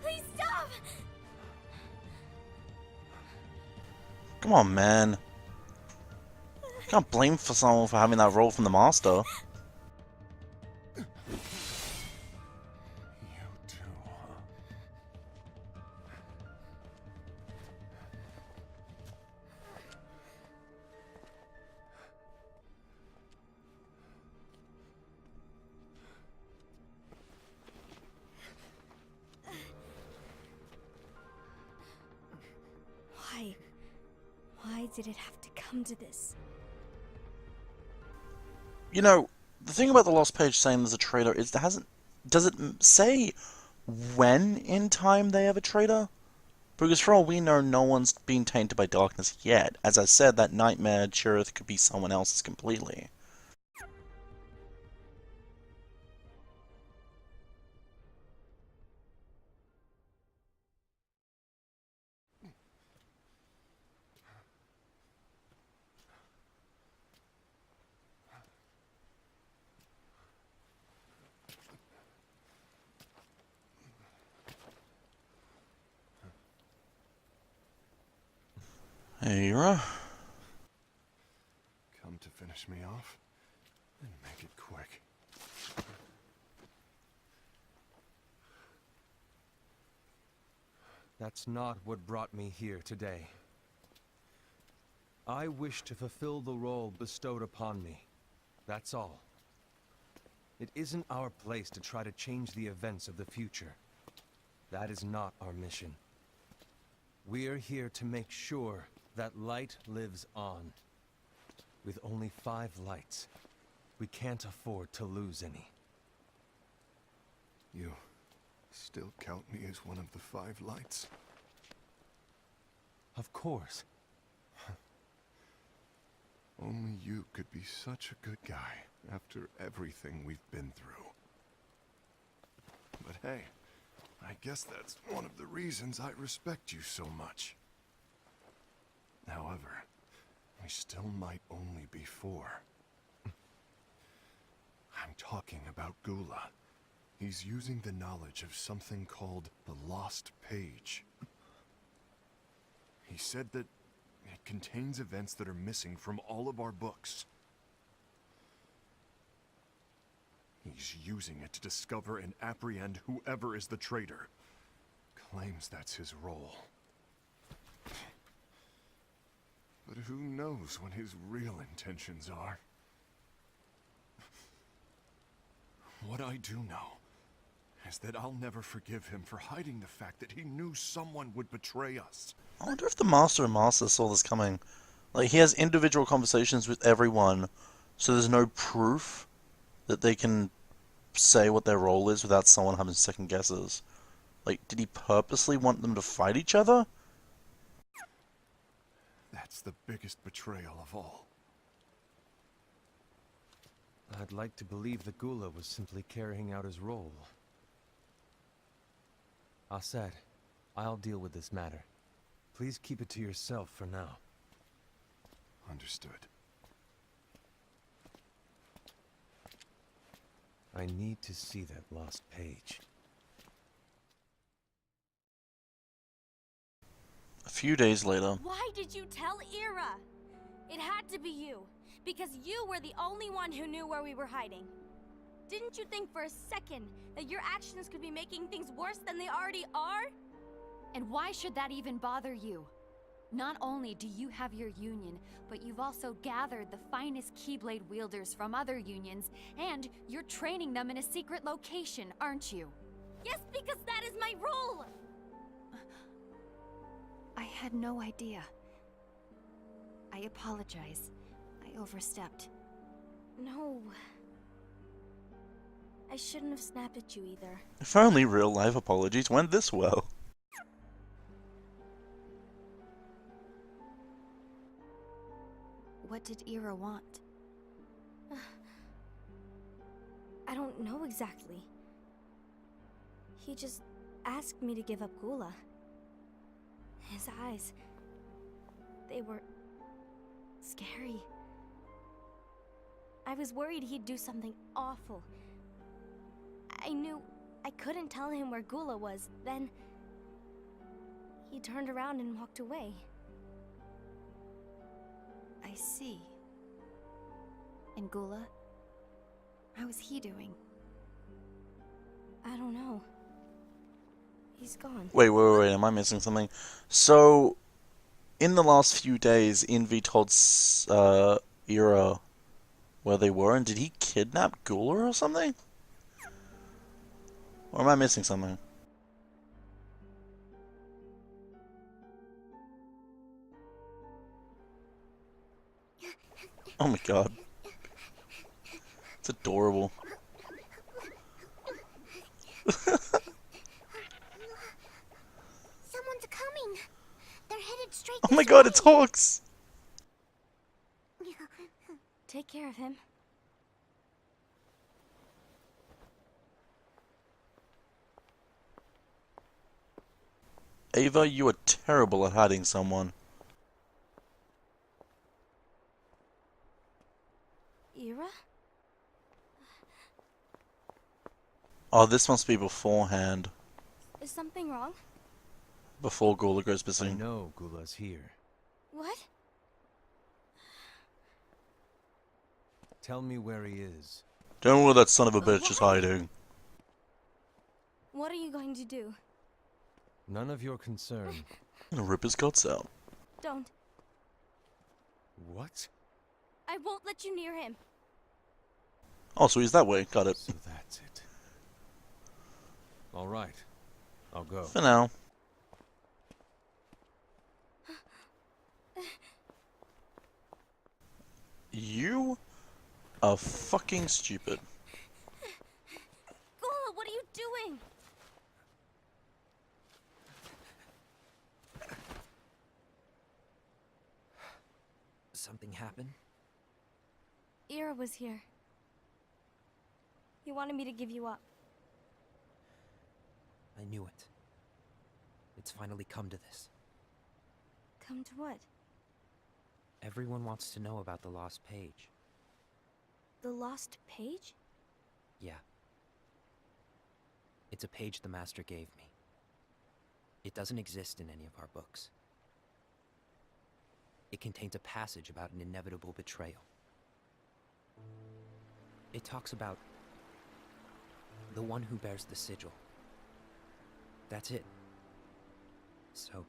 Please stop! Come on, man. Can't blame for someone for having that role from the master. You too, huh? Why did it have to come to this? You know, the thing about the Lost Page saying there's a traitor is does it say when in time they have a traitor? Because for all we know, no one's been tainted by darkness yet. As I said, that nightmare Cherith could be someone else's completely. Hey, Ira. Come to finish me off? And make it quick. That's not what brought me here today. I wish to fulfill the role bestowed upon me. That's all. It isn't our place to try to change the events of the future. That is not our mission. We are here to make sure that light lives on. With only 5 lights, we can't afford to lose any. You still count me as one of the 5 lights? Of course. Only you could be such a good guy after everything we've been through. But hey, I guess that's one of the reasons I respect you so much. However, we still might only be 4. I'm talking about Gula. He's using the knowledge of something called the Lost Page. He said that it contains events that are missing from all of our books. He's using it to discover and apprehend whoever is the traitor. Claims that's his role. But who knows what his real intentions are? What I do know is that I'll never forgive him for hiding the fact that he knew someone would betray us. I wonder if the Master and Master saw this coming. Like, he has individual conversations with everyone, so there's no proof that they can say what their role is without someone having second guesses. Like, did he purposely want them to fight each other? That's the biggest betrayal of all. I'd like to believe that Gula was simply carrying out his role. Aset, I'll deal with this matter. Please keep it to yourself for now. Understood. I need to see that lost page. A few days later. Why did you tell Ira? It had to be you, because you were the only one who knew where we were hiding. Didn't you think for a second that your actions could be making things worse than they already are? And why should that even bother you? Not only do you have your union, but you've also gathered the finest Keyblade wielders from other unions, and you're training them in a secret location, aren't you? Yes, because that is my role! I had no idea. I apologize. I overstepped. No. I shouldn't have snapped at you either. If only real-life apologies went this well. did Ira want? I don't know exactly. He just asked me to give up Gula. His eyes, they were scary. I was worried he'd do something awful. I knew I couldn't tell him where Gula was. Then he turned around and walked away. I see. And Gula? How is he doing? I don't know. He's gone. Wait, am I missing something? So, in the last few days, Envy told Ira where they were, and did he kidnap Gula or something? Or am I missing something? Oh my god. It's adorable. Someone's coming. They're headed straight Oh my this god, way. it's Hawks! Take care of him. Ava, you are terrible at hiding someone. Ira? Oh, this must be beforehand. Is something wrong? Before Gula goes I missing. know Gula's here. What? Tell me where he is. Don't know where that son of a bitch is hiding. What are you going to do? None of your concern. I'm gonna rip his guts out. Don't. What? I won't let you near him. Oh, so he's that way. Got it. So that's it. All right. I'll go. For now. You are fucking stupid. Gula, what are you doing? Something happened? Ira was here. He wanted me to give you up. I knew it. It's finally come to this. Come to what? Everyone wants to know about the lost page. The lost page? Yeah. It's a page the Master gave me. It doesn't exist in any of our books. It contains a passage about an inevitable betrayal. It talks about the one who bears the sigil. That's it. So,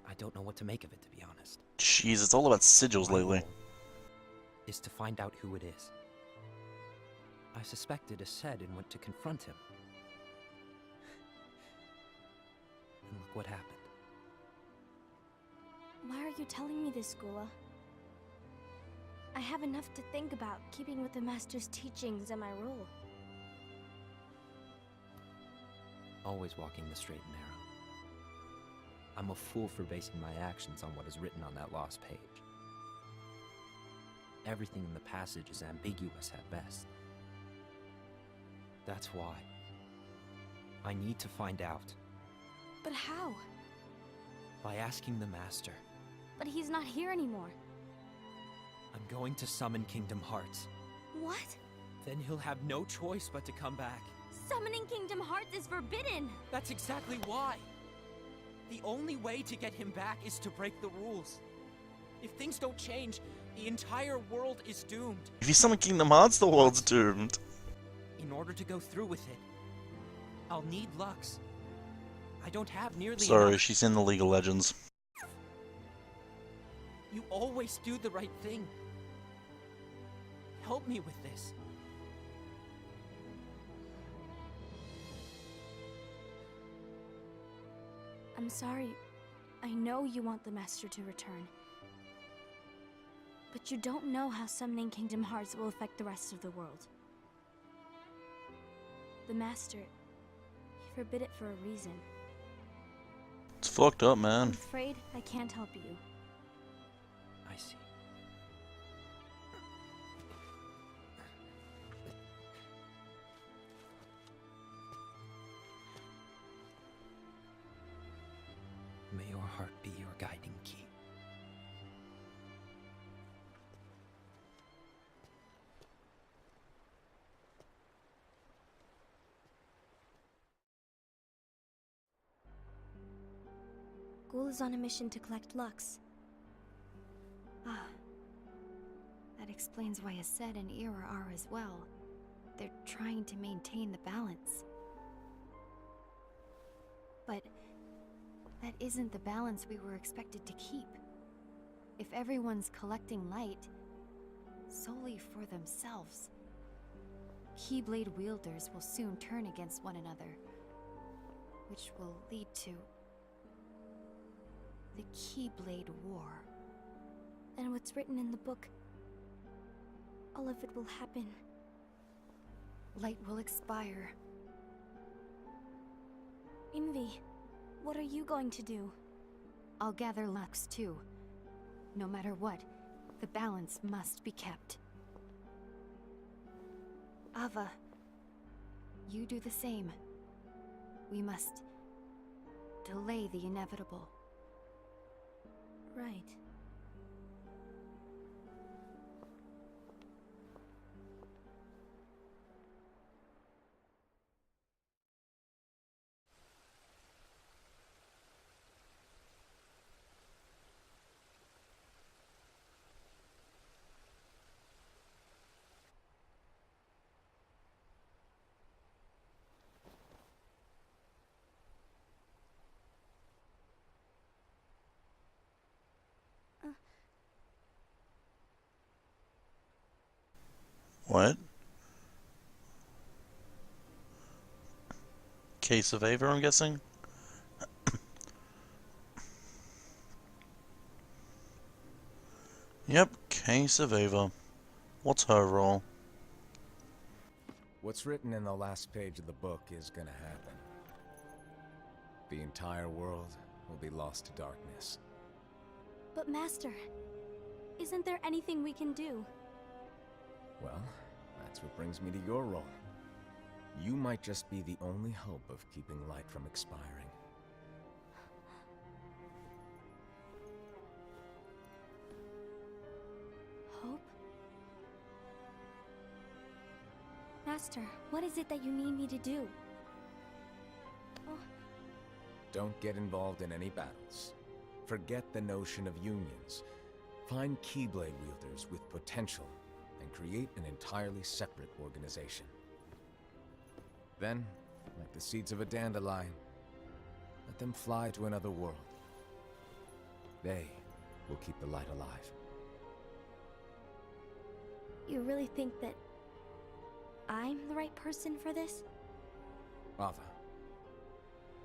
I don't know what to make of it, to be honest. Jeez, it's all about sigils My lately. goal is to find out who it is. I suspected Ased and went to confront him. And look what happened. Why are you telling me this, Gula? I have enough to think about, keeping with the Master's teachings and my role. Always walking the straight and narrow. I'm a fool for basing my actions on what is written on that lost page. Everything in the passage is ambiguous at best. That's why I need to find out. But how? By asking the Master. But he's not here anymore. I'm going to summon Kingdom Hearts. What? Then he'll have no choice but to come back. Summoning Kingdom Hearts is forbidden! That's exactly why. The only way to get him back is to break the rules. If things don't change, the entire world is doomed. If you summon Kingdom Hearts, the world's doomed. In order to go through with it, I'll need Lux. I don't have nearly Sorry, enough. she's in the League of Legends. You always do the right thing. Help me with this. I'm sorry. I know you want the Master to return. But you don't know how summoning Kingdom Hearts will affect the rest of the world. The Master, he forbid it for a reason. It's fucked up, I'm man. afraid I can't help you. I see. heart be your guiding key. Ghoul is on a mission to collect Lux. Ah. That explains why Ased and Ira are as well. They're trying to maintain the balance. But that isn't the balance we were expected to keep. If everyone's collecting light solely for themselves, Keyblade wielders will soon turn against one another, which will lead to the Keyblade War. And what's written in the book, all of it will happen. Light will expire. Envy, what are you going to do? I'll gather Lux too. No matter what, the balance must be kept. Ava, you do the same. We must delay the inevitable. Right. What? Case of Ava, I'm guessing? Yep, Case of Ava. What's her role? What's written in the last page of the book is gonna happen. The entire world will be lost to darkness. But Master, isn't there anything we can do? Well, that's what brings me to your role. You might just be the only hope of keeping light from expiring. Hope? Master, what is it that you need me to do? Oh. Don't get involved in any battles. Forget the notion of unions. Find Keyblade wielders with potential and create an entirely separate organization. Then, like the seeds of a dandelion, let them fly to another world. They will keep the light alive. You really think that I'm the right person for this? Ava,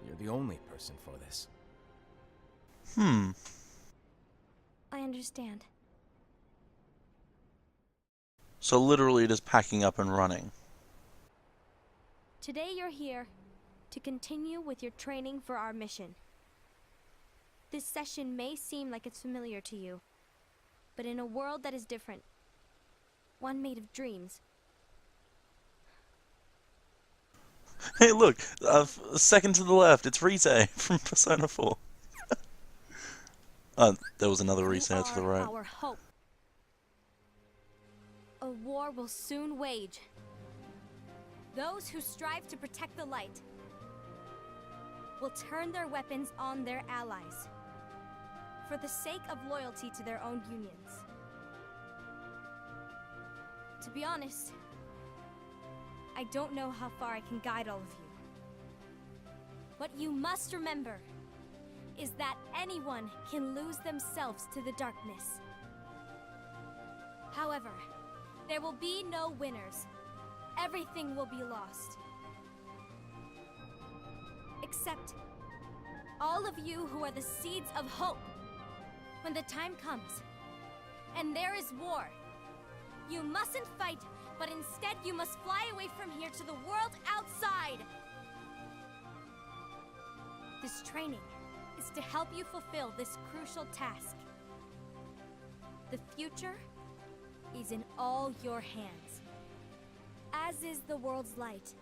you're the only person for this. I understand. So literally just packing up and running. Today you're here to continue with your training for our mission. This session may seem like it's familiar to you, but in a world that is different, one made of dreams. Hey look, second to the left, it's Rite from Persona 4. There was another Rite to the right. Our hope. A war will soon wage. Those who strive to protect the light will turn their weapons on their allies for the sake of loyalty to their own unions. To be honest, I don't know how far I can guide all of you. What you must remember is that anyone can lose themselves to the darkness. However, there will be no winners. Everything will be lost. Except all of you who are the seeds of hope. When the time comes, and there is war, you mustn't fight, but instead you must fly away from here to the world outside. This training is to help you fulfill this crucial task. The future is in all your hands, as is the world's light.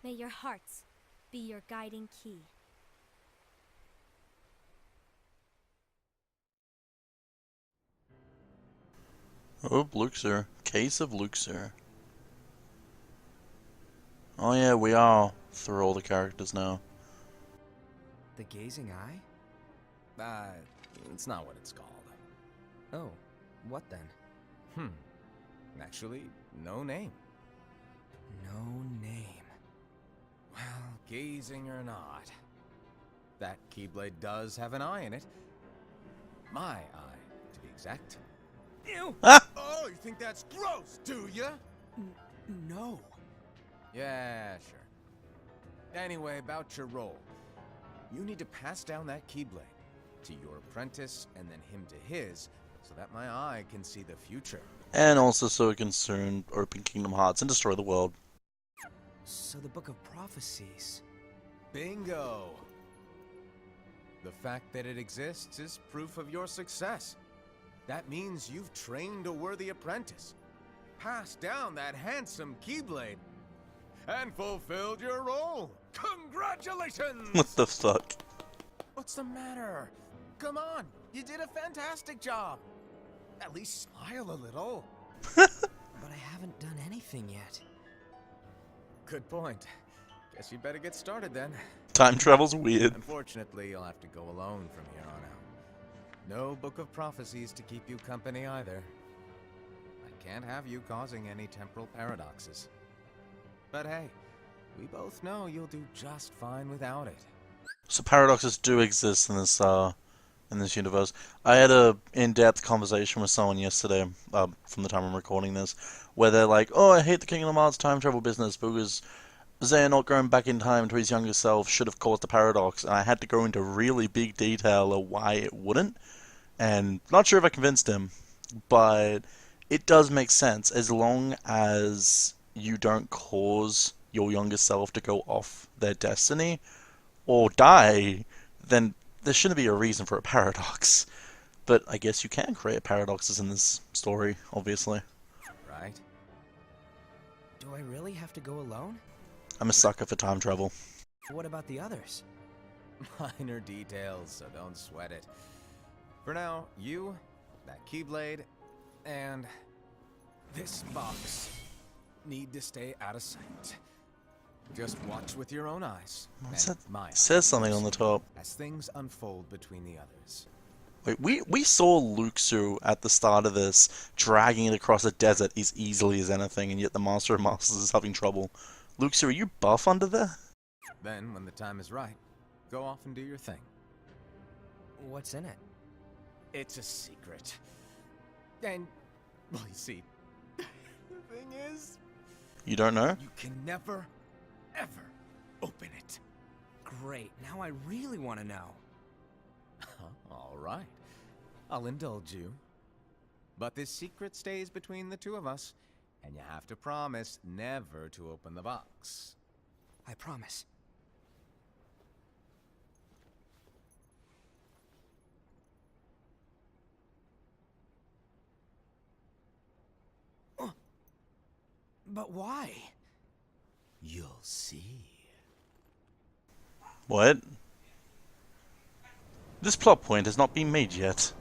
May your hearts be your guiding key. Oh, Luxor. Case of Luxor. Oh yeah, we are through all the characters now. The gazing eye? It's not what it's called. Oh, what then? Actually, no name. No name. Well, gazing or not, that Keyblade does have an eye in it. My eye, to be exact. Ew! Ah! Oh, you think that's gross, do ya? No. Yeah, sure. Anyway, about your role. You need to pass down that Keyblade to your apprentice and then him to his, so that my eye can see the future. And also so it can soon open Kingdom Hearts and destroy the world. So the Book of Prophecies. Bingo! The fact that it exists is proof of your success. That means you've trained a worthy apprentice, passed down that handsome Keyblade, and fulfilled your role. Congratulations! What the fuck? What's the matter? Come on, you did a fantastic job. At least smile a little. But I haven't done anything yet. Good point. Guess you better get started then. Time travel's weird. Unfortunately, you'll have to go alone from here on out. No Book of Prophecies to keep you company either. I can't have you causing any temporal paradoxes. But hey, we both know you'll do just fine without it. So paradoxes do exist in this universe. I had a in-depth conversation with someone yesterday, from the time I'm recording this, where they're like, "Oh, I hate the Kingdom Hearts time travel business because Zaya not going back in time to his younger self should have caused a paradox." And I had to go into really big detail of why it wouldn't, and not sure if I convinced him, but it does make sense as long as you don't cause your younger self to go off their destiny or die, then there shouldn't be a reason for a paradox. But I guess you can create paradoxes in this story, obviously. Right? Do I really have to go alone? I'm a sucker for time travel. What about the others? Minor details, so don't sweat it. For now, you, that Keyblade, and this box need to stay out of sight. Just watch with your own eyes. What's and that? my It says something on the top. as things unfold between the others. Wait, we saw Luxu at the start of this dragging it across a desert as easily as anything, and yet the Master of Masters is having trouble. Luxu, are you buff under there? Then, when the time is right, go off and do your thing. What's in it? It's a secret. And, well, you see, the thing is, You don't know? you can never, ever open it. Great, now I really want to know. All right. I'll indulge you. But this secret stays between the two of us, and you have to promise never to open the box. I promise. But why? You'll see. What? This plot point has not been made yet.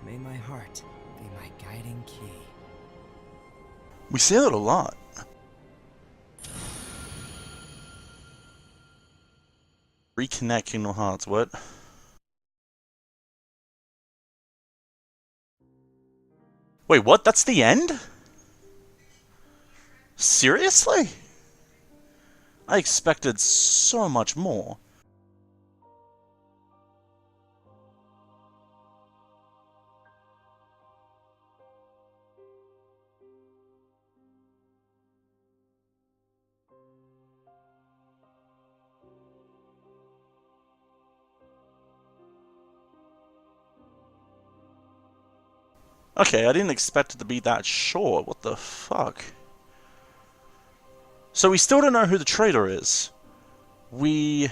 May my heart be my guiding key. We see that a lot. Reconnect Kingdom Hearts, what? Wait, what? That's the end? Seriously? I expected so much more. Okay, I didn't expect it to be that short. What the fuck? So we still don't know who the traitor is. We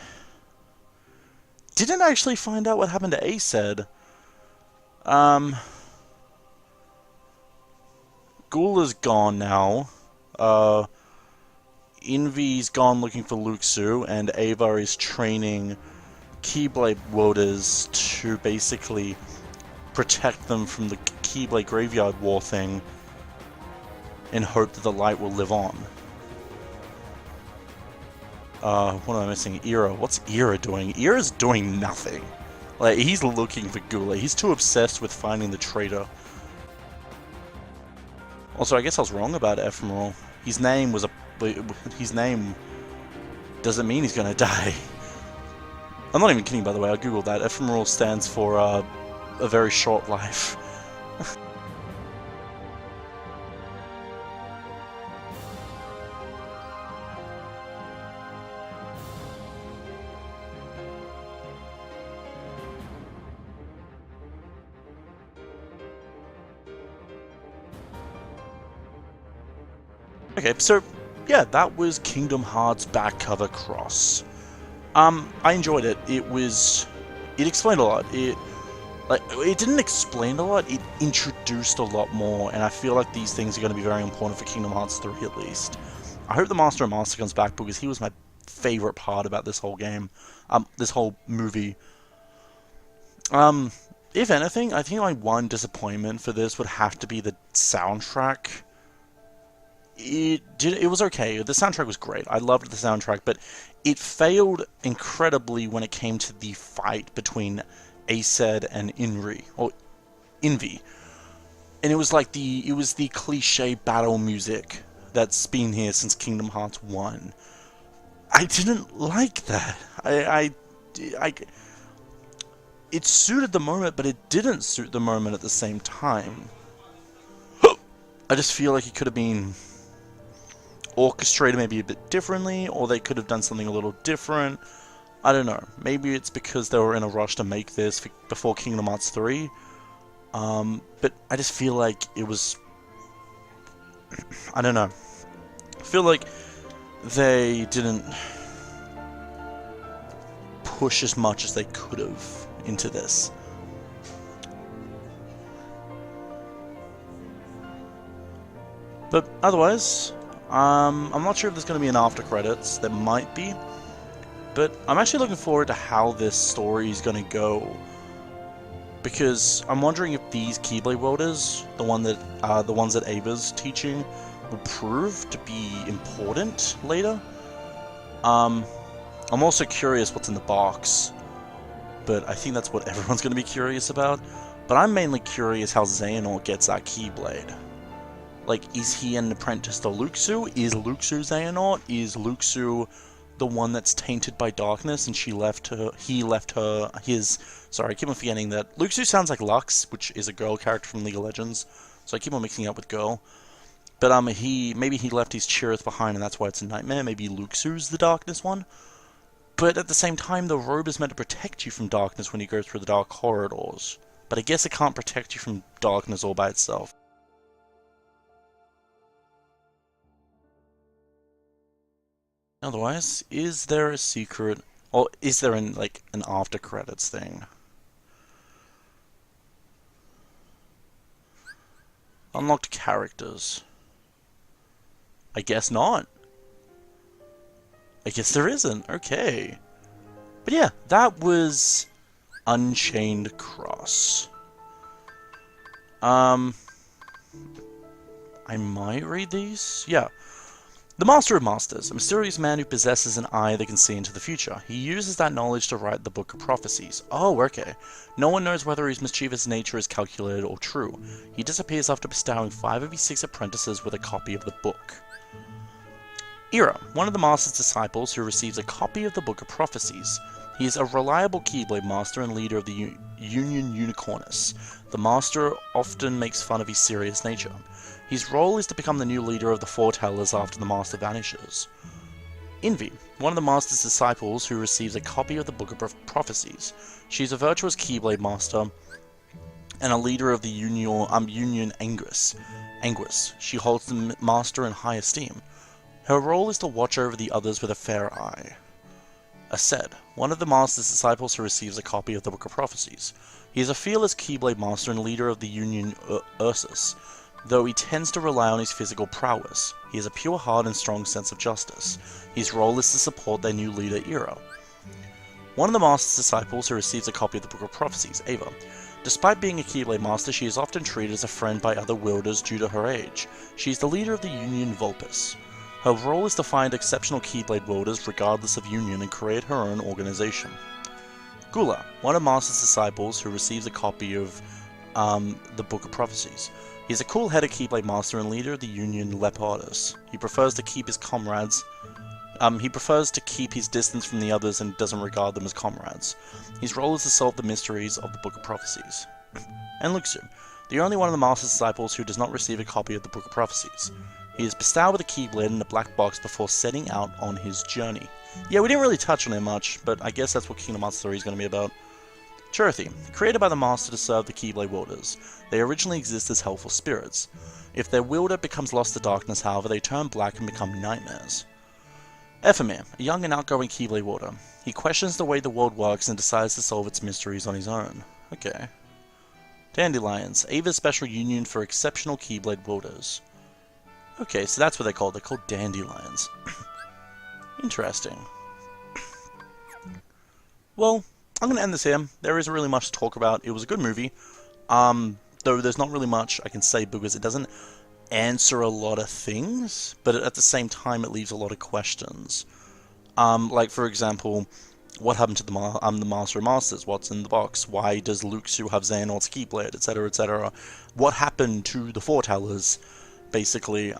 didn't actually find out what happened to Aced. Ghoul is gone now. Envy's gone looking for Luxu, and Ava is training Keyblade wielders to basically protect them from the Keyblade Graveyard War thing in hope that the light will live on. What am I missing? Ira. What's Ira doing? Ira's doing nothing. Like, he's looking for Gula. He's too obsessed with finding the traitor. Also, I guess I was wrong about Ephemeral. His name was his name doesn't mean he's gonna die. I'm not even kidding, by the way. I googled that. Ephemeral stands for a very short life. Okay, so yeah, that was Kingdom Hearts back cover cross. I enjoyed it. It explained a lot. It didn't explain a lot, it introduced a lot more, and I feel like these things are going to be very important for Kingdom Hearts 3 at least. I hope the Master and Master comes back because he was my favorite part about this whole game, this whole movie. If anything, I think my one disappointment for this would have to be the soundtrack. It was okay. The soundtrack was great. I loved the soundtrack, but it failed incredibly when it came to the fight between Aced and Envy. And it was like the cliche battle music that's been here since Kingdom Hearts 1. I didn't like that. It suited the moment, but it didn't suit the moment at the same time. I just feel like it could have been orchestrated maybe a bit differently, or they could have done something a little different. I don't know. Maybe it's because they were in a rush to make this before Kingdom Hearts 3. But I just feel like it was... I don't know. I feel like they didn't push as much as they could have into this. But otherwise, I'm not sure if there's going to be an after credits. There might be. But I'm actually looking forward to how this story is going to go. Because I'm wondering if these Keyblade wielders, the ones that Ava's teaching, will prove to be important later. I'm also curious what's in the box. But I think that's what everyone's going to be curious about. But I'm mainly curious how Xehanort gets that Keyblade. Like, is he an apprentice to Luxu? Is Luxu Xehanort? Is Luxu the one that's tainted by darkness and he left his... Sorry, I keep on forgetting that. Luxu sounds like Lux, which is a girl character from League of Legends. So I keep on mixing it up with girl. But maybe he left his Cherith behind and that's why it's a nightmare. Maybe Luxu's the darkness one. But at the same time, the robe is meant to protect you from darkness when you go through the dark corridors. But I guess it can't protect you from darkness all by itself. Otherwise, is there a secret, or is there an after credits thing? Unlocked characters. I guess not. I guess there isn't. Okay. But yeah, that was Unchained Cross. I might read these? Yeah. The Master of Masters, a mysterious man who possesses an eye that can see into the future. He uses that knowledge to write the Book of Prophecies. Oh, okay. No one knows whether his mischievous nature is calculated or true. He disappears after bestowing 5 of his 6 apprentices with a copy of the book. Ira, one of the Master's disciples who receives a copy of the Book of Prophecies. He is a reliable Keyblade Master and leader of the Union Unicornis. The Master often makes fun of his serious nature. His role is to become the new leader of the Foretellers after the Master vanishes. Envy, one of the Master's disciples who receives a copy of the Book of Prophecies. She is a virtuous Keyblade Master and a leader of the Union Anguis. She holds the Master in high esteem. Her role is to watch over the others with a fair eye. Aced, one of the Master's disciples who receives a copy of the Book of Prophecies. He is a fearless Keyblade master and leader of the Union Ursus, though he tends to rely on his physical prowess. He has a pure heart and strong sense of justice. His role is to support their new leader, Ira. One of the Master's disciples who receives a copy of the Book of Prophecies, Ava. Despite being a Keyblade Master, she is often treated as a friend by other wielders due to her age. She is the leader of the Union Vulpus. Her role is to find exceptional Keyblade wielders regardless of Union and create her own organization. Gula, one of Master's disciples who receives a copy of the Book of Prophecies. He is a cool-headed Keyblade Master and leader of the Union Leopardus. He prefers to keep his comrades. He prefers to keep his distance from the others and doesn't regard them as comrades. His role is to solve the mysteries of the Book of Prophecies. And Luxu, the only one of the Master's disciples who does not receive a copy of the Book of Prophecies. He is bestowed with a Keyblade and a black box before setting out on his journey. Yeah, we didn't really touch on him much, but I guess that's what Kingdom Hearts 3 is going to be about. Cherothy, created by the Master to serve the Keyblade wielders. They originally exist as helpful spirits. If their wielder becomes lost to darkness, however, they turn black and become nightmares. Ephemere, a young and outgoing Keyblade wielder. He questions the way the world works and decides to solve its mysteries on his own. Okay. Dandelions, Ava's special union for exceptional Keyblade wielders. Okay, so that's what they're called. They're called dandelions. Interesting. Well, I'm going to end this here. There isn't really much to talk about. It was a good movie. Though there's not really much I can say because it doesn't answer a lot of things, but at the same time it leaves a lot of questions. Like, for example, what happened to the Master of Masters? What's in the box? Why does Luxu have Xehanort's Keyblade? Etc., etc. What happened to the Foretellers, basically?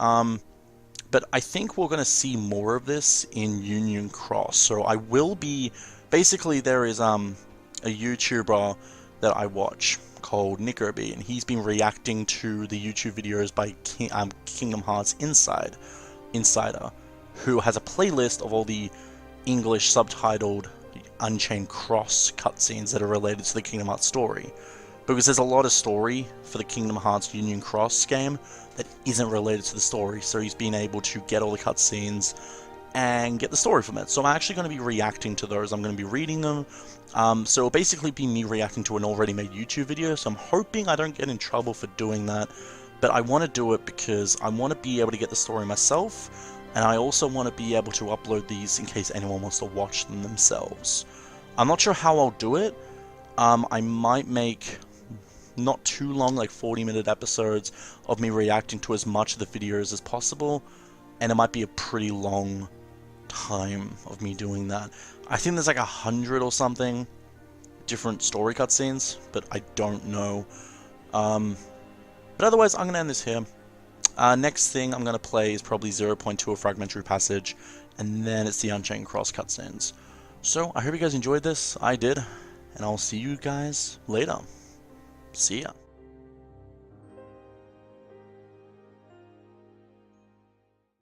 But I think we're going to see more of this in Union Cross. So I will be... Basically, there is a YouTuber that I watch called Nickerby, and he's been reacting to the YouTube videos by Kingdom Hearts Insider, who has a playlist of all the English subtitled Unchained Cross cutscenes that are related to the Kingdom Hearts story. Because there's a lot of story for the Kingdom Hearts Union Cross game that isn't related to the story, so he's been able to get all the cutscenes and get the story from it. So I'm actually going to be reacting to those. I'm going to be reading them. So it'll basically be me reacting to an already made YouTube video, so I'm hoping I don't get in trouble for doing that. But I want to do it because I want to be able to get the story myself, and I also want to be able to upload these in case anyone wants to watch them themselves. I'm not sure how I'll do it. I might make not too long, like 40-minute episodes of me reacting to as much of the videos as possible, and it might be a pretty long time of me doing that. I think there's like 100 or something different story cutscenes, but I don't know. But otherwise, I'm going to end this here. Next thing I'm going to play is probably 0.2 of Fragmentary Passage, and then it's the Unchained Cross cutscenes. So, I hope you guys enjoyed this. I did, and I'll see you guys later. See ya.